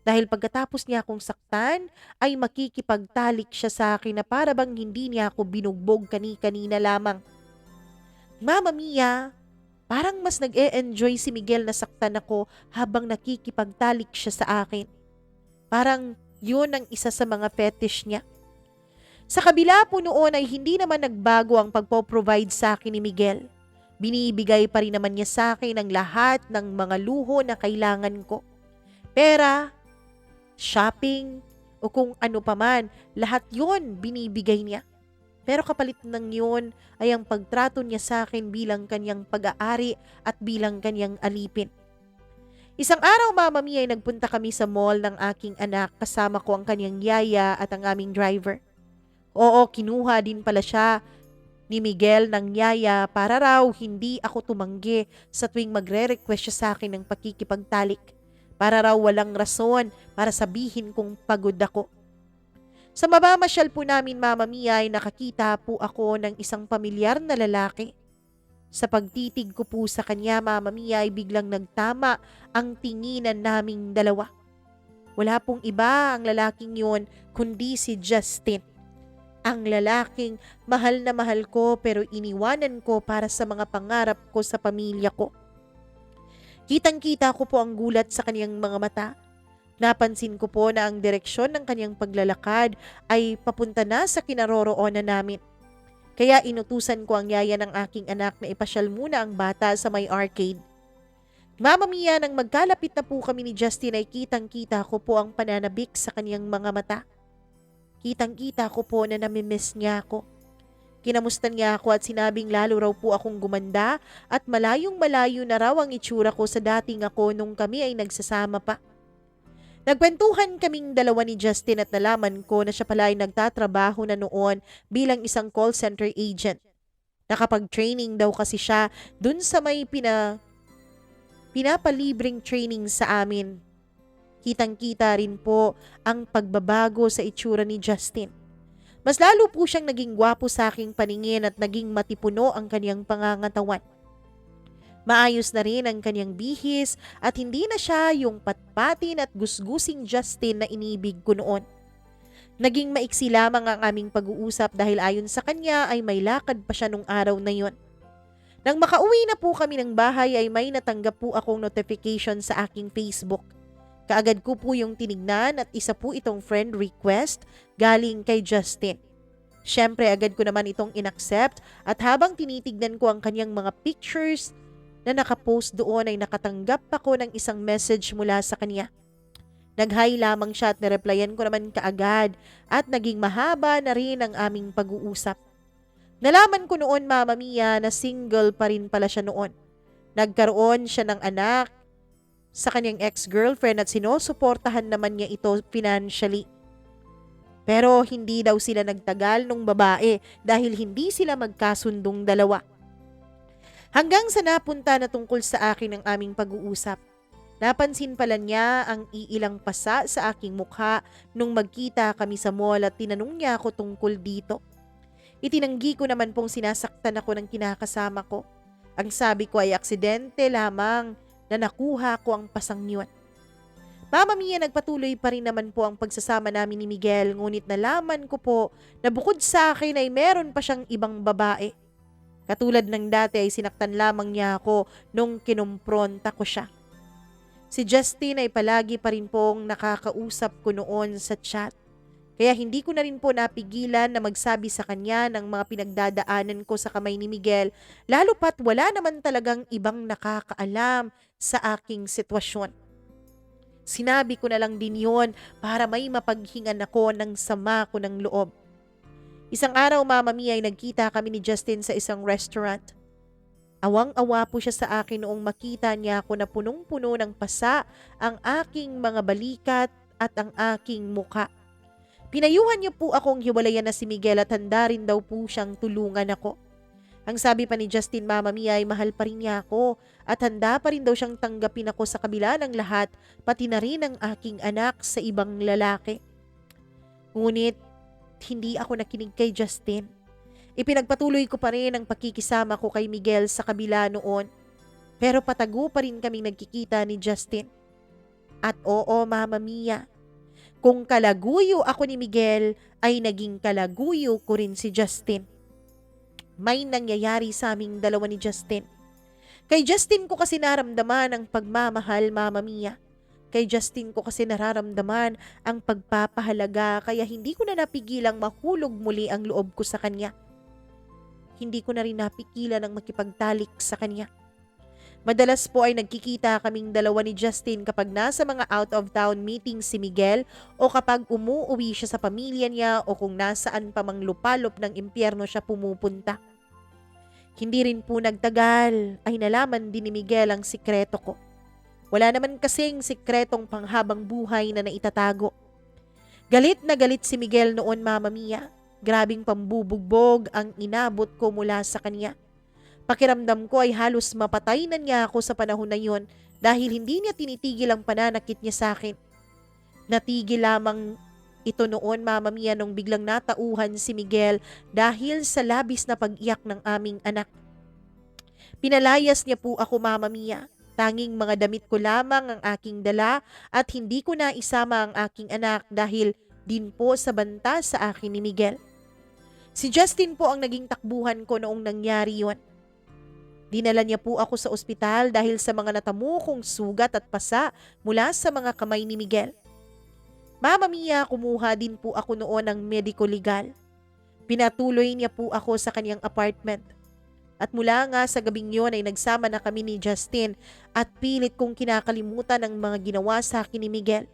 dahil pagkatapos niya akong saktan ay makikipagtalik siya sa akin na para bang hindi niya ako binugbog kani-kanina lamang. Mama Mia, parang mas nag-e-enjoy si Miguel na saktan ako habang nakikipagtalik siya sa akin. Parang yun ang isa sa mga fetish niya. Sa kabila po noon ay hindi naman nagbago ang pagpo-provide sa akin ni Miguel. Binibigay pa rin naman niya sa akin ang lahat ng mga luho na kailangan ko. Pera, shopping, o kung ano paman, lahat yun binibigay niya. Pero kapalit ng yun ay ang pagtrato niya sa akin bilang kanyang pag-aari at bilang kanyang alipin. Isang araw, Mama Mia, ay nagpunta kami sa mall ng aking anak kasama ko ang kanyang yaya at ang aming driver. Oo, kinuha din pala siya ni Miguel ng yaya para raw hindi ako tumanggi sa tuwing magre-request siya sa akin ng pakikipagtalik. Para raw walang rason para sabihin kong pagod ako. Sa mamamasyal po namin, Mama Mia, ay nakakita po ako ng isang pamilyar na lalaki. Sa pagtitig ko po sa kanya, Mama Mia, ay biglang nagtama ang tinginan naming dalawa. Wala pong iba ang lalaking yun kundi si Justin. Ang lalaking mahal na mahal ko pero iniwanan ko para sa mga pangarap ko sa pamilya ko. Kitang-kita ko po ang gulat sa kanyang mga mata. Napansin ko po na ang direksyon ng kanyang paglalakad ay papunta na sa kinaroroonan namin. Kaya inutusan ko ang yaya ng aking anak na ipasyal muna ang bata sa may arcade. Mama Mia, nang magkalapit na po kami ni Justin ay kitang-kita ko po ang pananabik sa kanyang mga mata. Kitang-kita ko po na namimiss niya ako. Kinamusta niya ako at sinabing lalo raw po akong gumanda at malayong-malayo na raw ang itsura ko sa dating ako nung kami ay nagsasama pa. Nagkwentuhan kaming dalawa ni Justin at nalaman ko na siya pala ay nagtatrabaho na noon bilang isang call center agent. Nakapag-training daw kasi siya dun sa may pinapalibreng training sa amin. Kitang-kita rin po ang pagbabago sa itsura ni Justin. Mas lalo po siyang naging gwapo sa aking paningin at naging matipuno ang kanyang pangangatawan. Maayos na rin ang kanyang bihis at hindi na siya yung patpatin at gusgusing Justin na inibig ko noon. Naging maiksi lamang ang aming pag-uusap dahil ayon sa kanya ay may lakad pa siya nung araw na yon. Nang makauwi na po kami ng bahay ay may natanggap po akong notification sa aking Facebook. Kaagad ko po yung tinignan at isa po itong friend request galing kay Justin. Siyempre agad ko naman itong inaccept at habang tinitignan ko ang kanyang mga pictures na nakapost doon ay nakatanggap ako ng isang message mula sa kanya. Nag-hi lamang siya at nireplyan ko naman kaagad at naging mahaba na rin ang aming pag-uusap. Nalaman ko noon, Mama Mia, na single pa rin pala siya noon. Nagkaroon siya ng anak sa kanyang ex-girlfriend at sinusuportahan naman niya ito financially. Pero hindi daw sila nagtagal nung babae dahil hindi sila magkasundong dalawa. Hanggang sa napunta na tungkol sa akin ang aming pag-uusap. Napansin pala niya ang iilang pasa sa aking mukha nung magkita kami sa mall at tinanong niya ako tungkol dito. Itinanggi ko naman pong sinasaktan ako ng kinakasama ko. Ang sabi ko ay aksidente lamang na nakuha ko ang pasang yun. Mama Mia, nagpatuloy pa rin naman po ang pagsasama namin ni Miguel ngunit nalaman ko po na bukod sa akin ay meron pa siyang ibang babae. Katulad ng dati ay sinaktan lamang niya ako nung kinumpronta ko siya. Si Justin ay palagi pa rin pong nakakausap ko noon sa chat. Kaya hindi ko na rin po napigilan na magsabi sa kanya ng mga pinagdadaanan ko sa kamay ni Miguel, lalo pat wala naman talagang ibang nakakaalam sa aking sitwasyon. Sinabi ko na lang din yon para may mapaghingan ako ng sama ko ng loob. Isang araw, Mama Mia, ay nagkita kami ni Justin sa isang restaurant. Awang-awa po siya sa akin noong makita niya ako na punong-puno ng pasa ang aking mga balikat at ang aking muka. Pinayuhan niyo po akong hiwalayan na si Miguel at handa rin daw po siyang tulungan ako. Ang sabi pa ni Justin, Mama Mia, ay mahal pa rin niya ako at handa pa rin daw siyang tanggapin ako sa kabila ng lahat, pati na rin ang aking anak sa ibang lalaki. Ngunit hindi ako nakinig kay Justin. Ipinagpatuloy ko pa rin ang pakikisama ko kay Miguel sa kabila noon. Pero patago pa rin kaming nagkikita ni Justin. At oo, Mama Mia, kung kalaguyo ako ni Miguel, ay naging kalaguyo ko rin si Justin. May nangyayari sa aming dalawa ni Justin. Kay Justin ko kasi naramdaman ang pagmamahal, Mama Mia. Kay Justin ko kasi nararamdaman ang pagpapahalaga, kaya hindi ko na napigilang mahulog muli ang loob ko sa kanya. Hindi ko na rin napigilan ang makipagtalik sa kanya. Madalas po ay nagkikita kaming dalawa ni Justin kapag nasa mga out-of-town meeting si Miguel o kapag umuuwi siya sa pamilya niya o kung nasaan pa mang lupalop ng impyerno siya pumupunta. Hindi rin po nagtagal ay nalaman din ni Miguel ang sikreto ko. Wala naman kasing sikretong panghabang buhay na naitatago. Galit na galit si Miguel noon, Mama Mia. Grabing pambubugbog ang inabot ko mula sa kanya. Pakiramdam ko ay halos mapatay na niya ako sa panahon na yon dahil hindi niya tinitigil ang pananakit niya sa akin. Natigil lamang ito noon, Mama Mia, nung biglang natauhan si Miguel dahil sa labis na pag-iyak ng aming anak. Pinalayas niya po ako, Mama Mia. Tanging mga damit ko lamang ang aking dala at hindi ko na isama ang aking anak dahil din po sa banta sa akin ni Miguel. Si Justin po ang naging takbuhan ko noong nangyari yon. Dinala niya po ako sa ospital dahil sa mga natamo kong sugat at pasa mula sa mga kamay ni Miguel. Mama Mia, kumuha din po ako noon ng medico legal. Pinatuloy niya po ako sa kanyang apartment. At mula nga sa gabing yon ay nagsama na kami ni Justin at pilit kong kinakalimutan ang mga ginawa sa akin ni Miguel.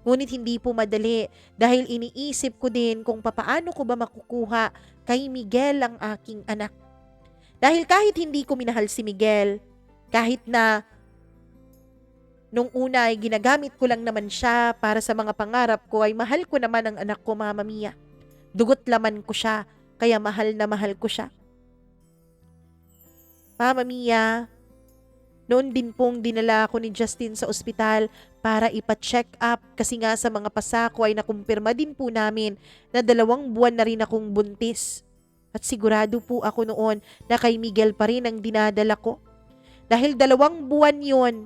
Ngunit hindi po madali dahil iniisip ko din kung papaano ko ba makukuha kay Miguel ang aking anak. Dahil kahit hindi ko minahal si Miguel, kahit na nung una ay ginagamit ko lang naman siya para sa mga pangarap ko, ay mahal ko naman ang anak ko, Mama Mia. Dugot laman ko siya, kaya mahal na mahal ko siya. Mama Mia, noon din pong dinala ako ni Justin sa ospital para ipa-check up kasi nga sa mga pasa ko ay nakumpirma din po namin na 2 buwan na rin akong buntis. At sigurado po ako noon na kay Miguel pa rin ang dinadala ko. Dahil 2 buwan yon,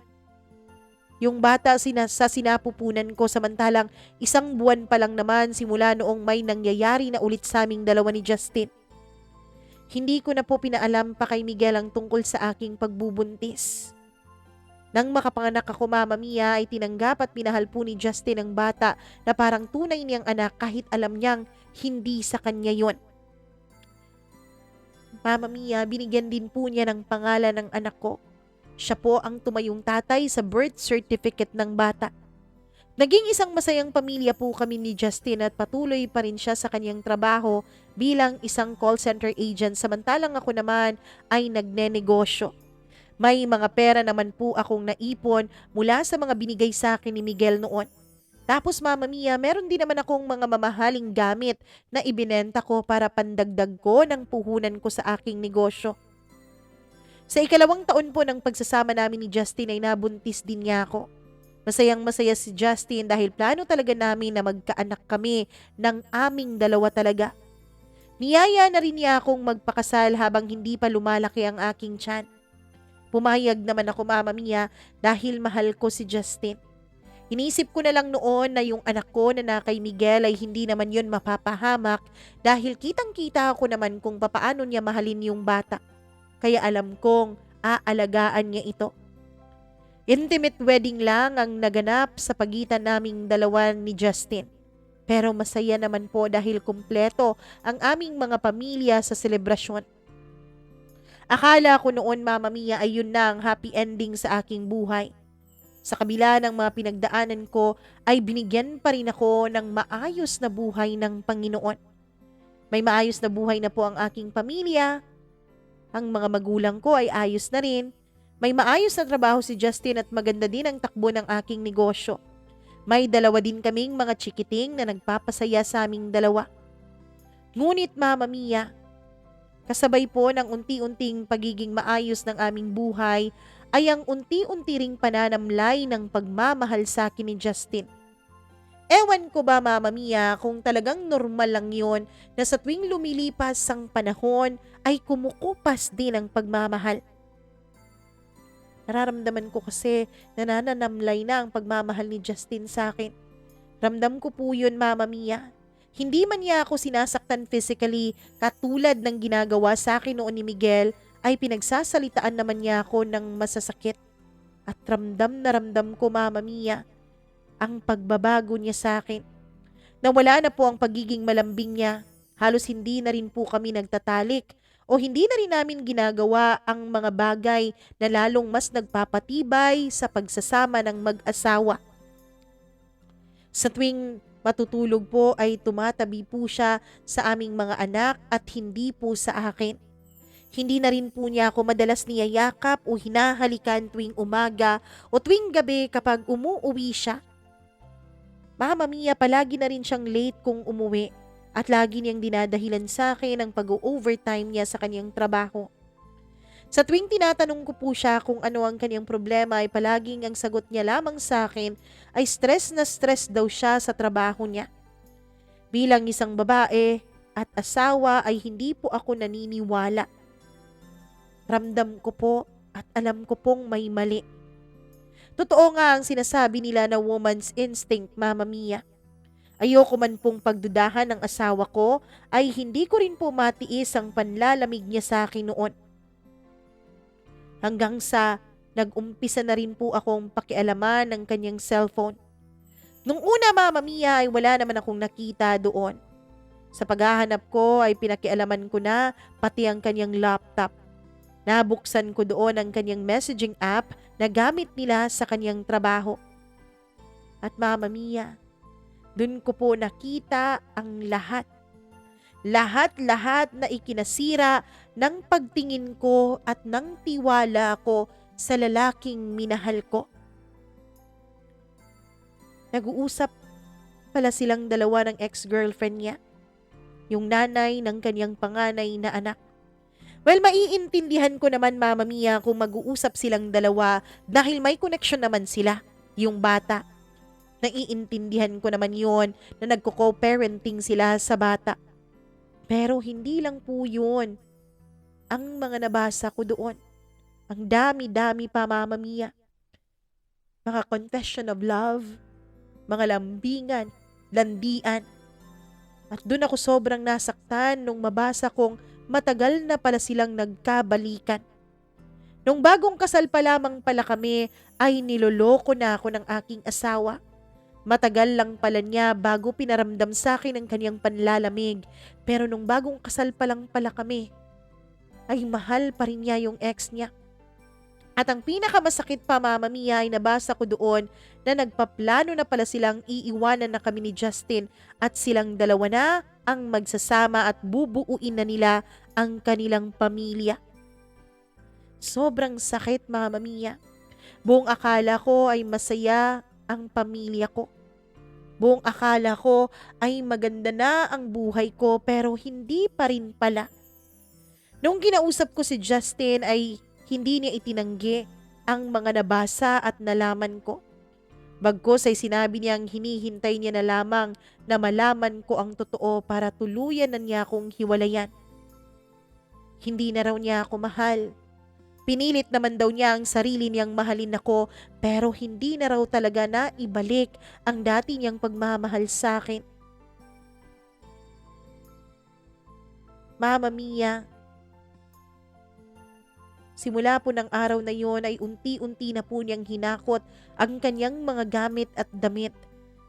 yung bata sa sinapupunan ko samantalang 1 buwan pa lang naman simula noong may nangyayari na ulit sa aming dalawa ni Justin. Hindi ko na po pinaalam pa kay Miguel ang tungkol sa aking pagbubuntis. Nang makapanganak ako, Mama Mia, ay tinanggap at minahal po ni Justin ang bata na parang tunay niyang anak kahit alam niyang hindi sa kanya yon. Mama Mia, binigyan din po niya ng pangalan ng anak ko. Siya po ang tumayong tatay sa birth certificate ng bata. Naging isang masayang pamilya po kami ni Justin at patuloy pa rin siya sa kanyang trabaho bilang isang call center agent samantalang ako naman ay nagnenegosyo. May mga pera naman po akong naipon mula sa mga binigay sa akin ni Miguel noon. Tapos, Mama Mia, meron din naman akong mga mamahaling gamit na ibinenta ko para pandagdag ko ng puhunan ko sa aking negosyo. Sa 2 taon po ng pagsasama namin ni Justin ay nabuntis din niya ako. Masayang masaya si Justin dahil plano talaga namin na magkaanak kami ng aming 2 talaga. Niyaya na rin niya akong magpakasal habang hindi pa lumalaki ang aking tiyan. Pumayag naman ako, Mama Mia, dahil mahal ko si Justin. Inisip ko na lang noon na yung anak ko na kay Miguel ay hindi naman yun mapapahamak dahil kitang-kita ako naman kung papaano niya mahalin yung bata. Kaya alam kong aalagaan niya ito. Intimate wedding lang ang naganap sa pagitan naming dalawa ni Justin. Pero masaya naman po dahil kumpleto ang aming mga pamilya sa selebrasyon. Akala ko noon, Mama Mia, ay yun na ang happy ending sa aking buhay. Sa kabila ng mga pinagdaanan ko ay binigyan pa rin ako ng maayos na buhay ng Panginoon. May maayos na buhay na po ang aking pamilya. Ang mga magulang ko ay ayos na rin. May maayos na trabaho si Justin at maganda din ang takbo ng aking negosyo. May 2 din kaming mga chikiting na nagpapasaya sa aming 2. Ngunit, Mama Mia, Kasabay po ng unti-unting pagiging maayos ng aming buhay ay ang unti-unti ring pananamlay ng pagmamahal sa akin ni Justin. Ewan ko ba Mama Mia kung talagang normal lang yon na sa tuwing lumilipas ang panahon ay kumukupas din ang pagmamahal. Nararamdaman ko kasi nananamlay na ang pagmamahal ni Justin sa akin. Ramdam ko po yun Mama Mia. Hindi man niya ako sinasaktan physically katulad ng ginagawa sa akin noon ni Miguel, ay pinagsasalitaan naman niya ako ng masasakit. At ramdam na ramdam ko Mama Mia ang pagbabago niya sa akin. Nawala na po ang pagiging malambing niya. Halos hindi na rin po kami nagtatalik o hindi na rin namin ginagawa ang mga bagay na lalong mas nagpapatibay sa pagsasama ng mag-asawa. Sa tuwing matutulog po ay tumatabi po siya sa aming mga anak at hindi po sa akin. Hindi na rin po niya ako madalas niyayakap o hinahalikan tuwing umaga o tuwing gabi kapag umuuwi siya. Mama Mia, palagi na rin siyang late kung umuwi at lagi niyang dinadahilan sa akin ang pag-overtime niya sa kanyang trabaho. Sa tuwing tinatanong ko po siya kung ano ang kanyang problema ay palaging ang sagot niya lamang sa akin ay stress na stress daw siya sa trabaho niya. Bilang isang babae at asawa ay hindi po ako naniniwala. Ramdam ko po at alam ko pong may mali. Totoo nga ang sinasabi nila na woman's instinct, Mama Mia. Ayoko man pong pagdudahan ng asawa ko ay hindi ko rin po matiis ang panlalamig niya sa akin noon. Hanggang sa nag-umpisa na rin po akong pakialaman ng kanyang cellphone. Nung una Mama Mia ay wala naman akong nakita doon. Sa paghahanap ko ay pinakialaman ko na pati ang kanyang laptop. Nabuksan ko doon ang kanyang messaging app na gamit nila sa kanyang trabaho. At Mama Mia, dun ko po nakita ang lahat. Lahat-lahat na ikinasira ng pagtingin ko at ng tiwala ko sa lalaking minahal ko. Nag-uusap pala silang dalawa ng ex-girlfriend niya, yung nanay ng kanyang panganay na anak. Well, maiintindihan ko naman Mama Mia kung mag-uusap silang dalawa dahil may connection naman sila, yung bata. Naiintindihan ko naman yon na nagko-co-parenting sila sa bata. Pero hindi lang po yun ang mga nabasa ko doon. Ang dami-dami pa Mama Mia. Mga confession of love, mga lambingan, landian. At doon ako sobrang nasaktan nung mabasa kong matagal na pala silang nagkabalikan. Nung bagong kasal pa lamang pala kami ay niloloko na ako ng aking asawa. Matagal lang pala niya bago pinaramdam sa akin ang kanyang panlalamig. Pero nung bagong kasal pa lang pala kami ay mahal pa rin niya yung ex niya. At ang pinakamasakit pa Mama Mia ay nabasa ko doon na nagpaplano na pala silang iiwanan na kami ni Justin at silang dalawa na ang magsasama at bubuuin na nila ang kanilang pamilya. Sobrang sakit Mama Mia. Buong akala ko ay masaya ang pamilya ko. Buong akala ko ay maganda na ang buhay ko pero hindi pa rin pala. Nung kinausap ko si Justin ay hindi niya itinanggi ang mga nabasa at nalaman ko. Bagkus ay sinabi niyang hinihintay niya na lamang na malaman ko ang totoo para tuluyan na niya akong hiwalayan. Hindi na raw niya ako mahal. Pinilit naman daw niya ang sarili niyang mahalin ako pero hindi na raw talaga na ibalik ang dati niyang pagmamahal sa akin. Mama Mia, simula po ng araw na yon ay unti-unti na po niyang hinakot ang kanyang mga gamit at damit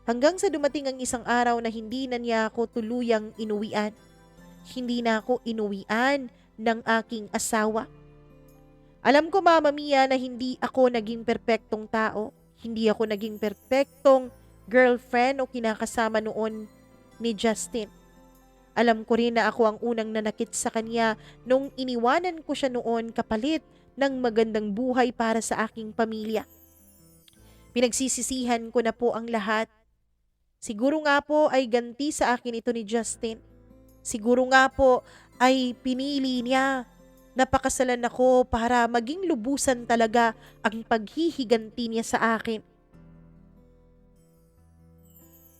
hanggang sa dumating ang isang araw na hindi na niya ako tuluyang inuwian. Hindi na ako inuwian ng aking asawa. Alam ko Mama Mia na hindi ako naging perpektong tao. Hindi ako naging perpektong girlfriend o kinakasama noon ni Justin. Alam ko rin na ako ang unang nanakit sa kanya nung iniwanan ko siya noon kapalit ng magandang buhay para sa aking pamilya. Pinagsisisihan ko na po ang lahat. Siguro nga po ay ganti sa akin ito ni Justin. Siguro nga po ay pinili niya. Napakasalan ako para maging lubusan talaga ang paghihiganti niya sa akin.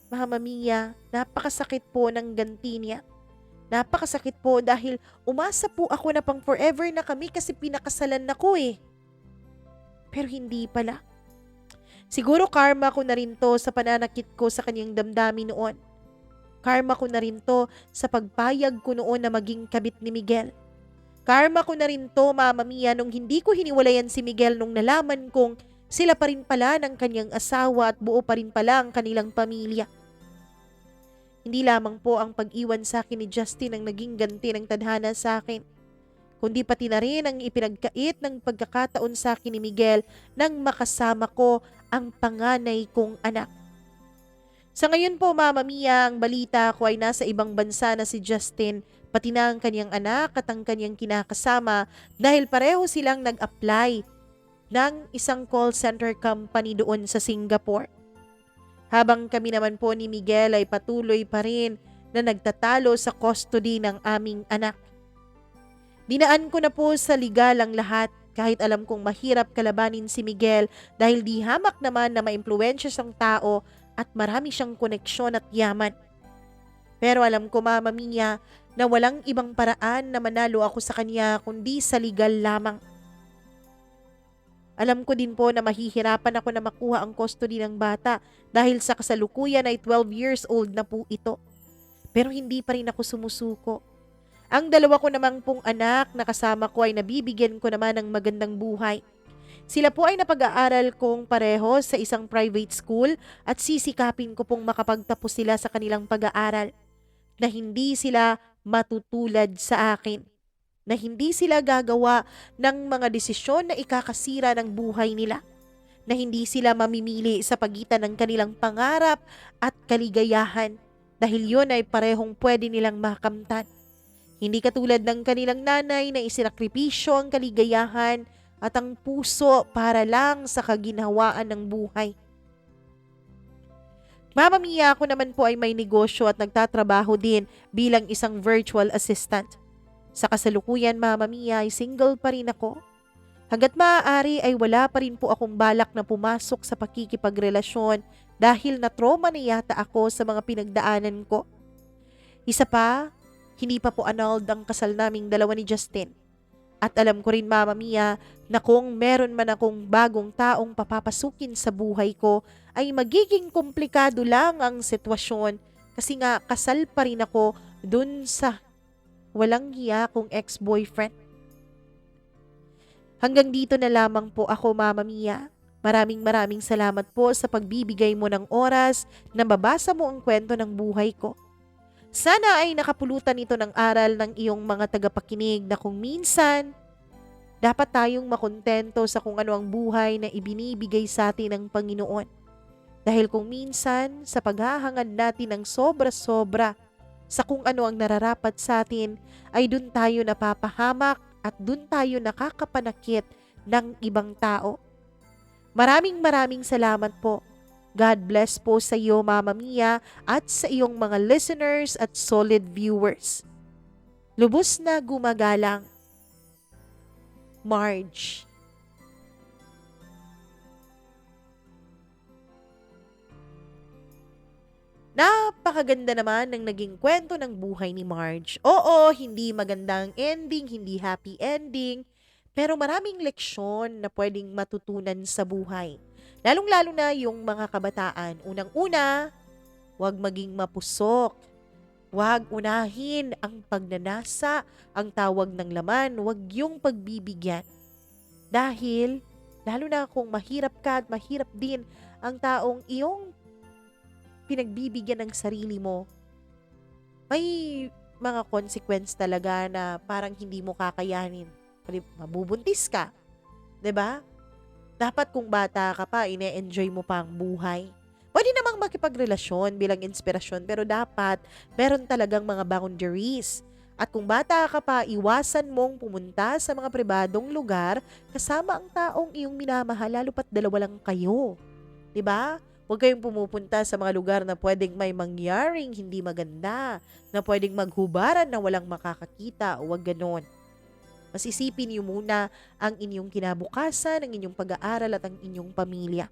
Mama Mia, napakasakit po ng ganti niya. Napakasakit po dahil umasa po ako na pang forever na kami kasi pinakasalan na ko eh. Pero hindi pala. Siguro karma ko na rin to sa pananakit ko sa kanyang damdamin noon. Karma ko na rin to sa pagpayag ko noon na maging kabit ni Miguel. Karma ko na rin to, Mama Mia, nung hindi ko hiniwalayan si Miguel nung nalaman kong sila pa rin pala ng kanyang asawa at buo pa rin pala ang kanilang pamilya. Hindi lamang po ang pag-iwan sa akin ni Justin ang naging ganti ng tadhana sa akin, kundi pati na rin ang ipinagkait ng pagkakataon sa akin ni Miguel nang makasama ko ang panganay kong anak. Sa ngayon po, Mama Mia, ang balita ko ay nasa ibang bansa na si Justin, pati na ang kanyang anak at ang kanyang kinakasama dahil pareho silang nag-apply ng isang call center company doon sa Singapore. Habang kami naman po ni Miguel ay patuloy pa rin na nagtatalo sa custody ng aming anak. Dinaan ko na po sa legal ang lahat kahit alam kong mahirap kalabanin si Miguel dahil di hamak naman na maimpluwensya siyang tao at marami siyang koneksyon at yaman. Pero alam ko, Mama Mia, na walang ibang paraan na manalo ako sa kanya kundi sa legal lamang. Alam ko din po na mahihirapan ako na makuha ang custody ng bata dahil sa kasalukuyan ay 12 years old na po ito. Pero hindi pa rin ako sumusuko. Ang dalawa ko namang pong anak na kasama ko ay nabibigyan ko naman ng magandang buhay. Sila po ay napag-aaral kong pareho sa isang private school at sisikapin ko pong makapagtapos sila sa kanilang pag-aaral. Na hindi sila matutulad sa akin. Na hindi sila gagawa ng mga desisyon na ikakasira ng buhay nila. Na hindi sila mamimili sa pagitan ng kanilang pangarap at kaligayahan dahil yun ay parehong pwede nilang makamtan. Hindi katulad ng kanilang nanay na isinakripisyo ang kaligayahan at ang puso para lang sa kaginhawaan ng buhay. Mama Mia, ako naman po ay may negosyo at nagtatrabaho din bilang isang virtual assistant. Sa kasalukuyan, Mama Mia, ay single pa rin ako. Hanggat maaari ay wala pa rin po akong balak na pumasok sa pakikipagrelasyon dahil na-trauma na yata ako sa mga pinagdaanan ko. Isa pa, hindi pa po annulled ang kasal naming dalawa ni Justin. At alam ko rin, Mama Mia, na kung meron man akong bagong taong papapasukin sa buhay ko, ay magiging komplikado lang ang sitwasyon kasi nga kasal pa rin ako dun sa walang hiya kong ex-boyfriend. Hanggang dito na lamang po ako, Mama Mia. Maraming salamat po sa pagbibigay mo ng oras na mabasa mo ang kwento ng buhay ko. Sana ay nakapulutan ito ng aral ng iyong mga tagapakinig na kung minsan, dapat tayong makontento sa kung ano ang buhay na ibinibigay sa atin ng Panginoon. Dahil kung minsan, sa paghahangad natin ng sobra-sobra sa kung ano ang nararapat sa atin, ay dun tayo napapahamak at dun tayo nakakapanakit ng ibang tao. Maraming salamat po. God bless po sa iyo, Mama Mia, at sa iyong mga listeners at solid viewers. Lubos na gumagalang, Marge. Napakaganda naman ng naging kwento ng buhay ni Marge. Oo, hindi magandang ending, hindi happy ending, pero maraming leksyon na pwedeng matutunan sa buhay. Lalong-lalo na yung mga kabataan. Unang-una, huwag maging mapusok. Huwag unahin ang pagnanasa, ang tawag ng laman, huwag yung pagbibigyan. Dahil, lalo na kung mahirap ka at mahirap din ang taong iyong pinagbibigyan ng sarili mo, may mga consequence talaga na parang hindi mo kakayanin. Mabubuntis ka. 'Di ba? Dapat kung bata ka pa, ine-enjoy mo pa ang buhay. Pwede namang makipagrelasyon bilang inspirasyon, pero dapat meron talagang mga boundaries. At kung bata ka pa, iwasan mong pumunta sa mga pribadong lugar kasama ang taong iyong minamahal, lalo pat dalawa lang kayo. 'Di ba? Huwag kayong pumupunta sa mga lugar na pwedeng may mangyaring hindi maganda, na pwedeng maghubaran na walang makakakita. Huwag ganon. Mas isipin niyo muna ang inyong kinabukasan, ang inyong pag-aaral at ang inyong pamilya.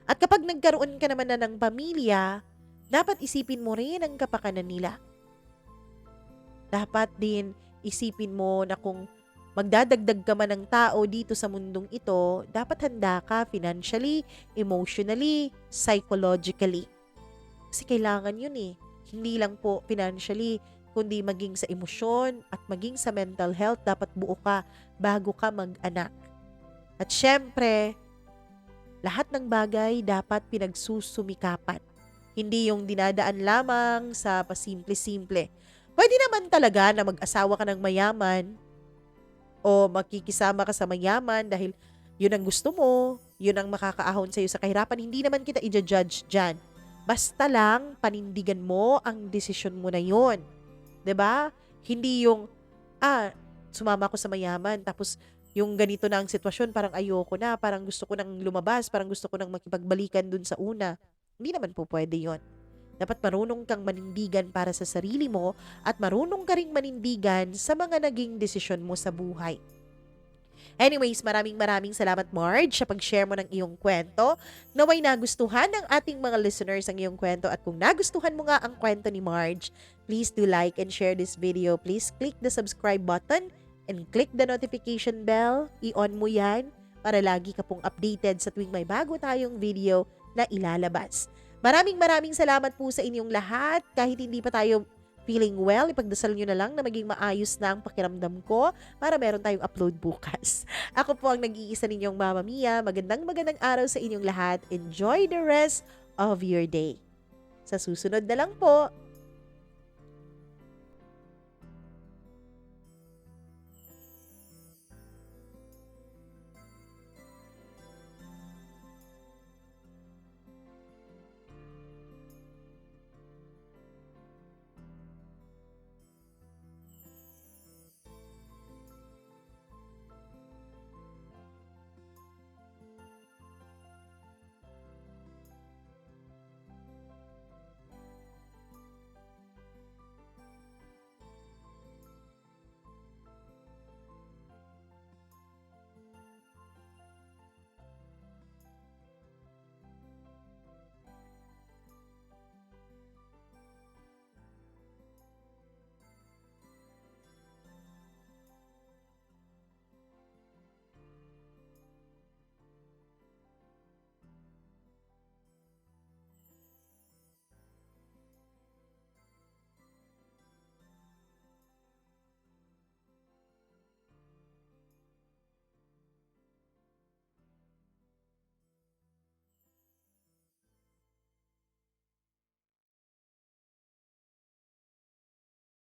At kapag nagkaroon ka naman na ng pamilya, dapat isipin mo rin ang kapakanan nila. Dapat din isipin mo na kung magdadagdag ka man ng tao dito sa mundong ito, dapat handa ka financially, emotionally, psychologically. Kasi kailangan yun eh. Hindi lang po financially, kundi maging sa emosyon at maging sa mental health, dapat buo ka bago ka mag-anak. At syempre, lahat ng bagay dapat pinagsusumikapan. Hindi yung dinadaan lamang sa pasimple-simple. Pwede naman talaga na mag-asawa ka ng mayaman o makikisama ka sa mayaman dahil yun ang gusto mo, yun ang makakaahon sa'yo sa kahirapan. Hindi naman kita i-judge dyan. Basta lang panindigan mo ang desisyon mo na yun. 'Di ba? Hindi yung, sumama ko sa mayaman tapos yung ganito na ang sitwasyon, parang ayoko na, parang gusto ko nang lumabas, parang gusto ko nang makipagbalikan dun sa una. Hindi naman po pwede yon. Dapat marunong kang manindigan para sa sarili mo at marunong ka ring manindigan sa mga naging desisyon mo sa buhay. Anyways, maraming salamat Marge sa pag-share mo ng iyong kwento. Naway nagustuhan ng ating mga listeners ang iyong kwento at kung nagustuhan mo nga ang kwento ni Marge, please do like and share this video. Please click the subscribe button and click the notification bell. I-on mo yan para lagi ka pong updated sa tuwing may bago tayong video na ilalabas. Maraming salamat po sa inyong lahat. Kahit hindi pa tayo feeling well, ipagdasal nyo na lang na maging maayos na ang pakiramdam ko para meron tayong upload bukas. Ako po ang nag-iisa ninyong Mama Mia. Magandang araw sa inyong lahat. Enjoy the rest of your day. Sa susunod na lang po.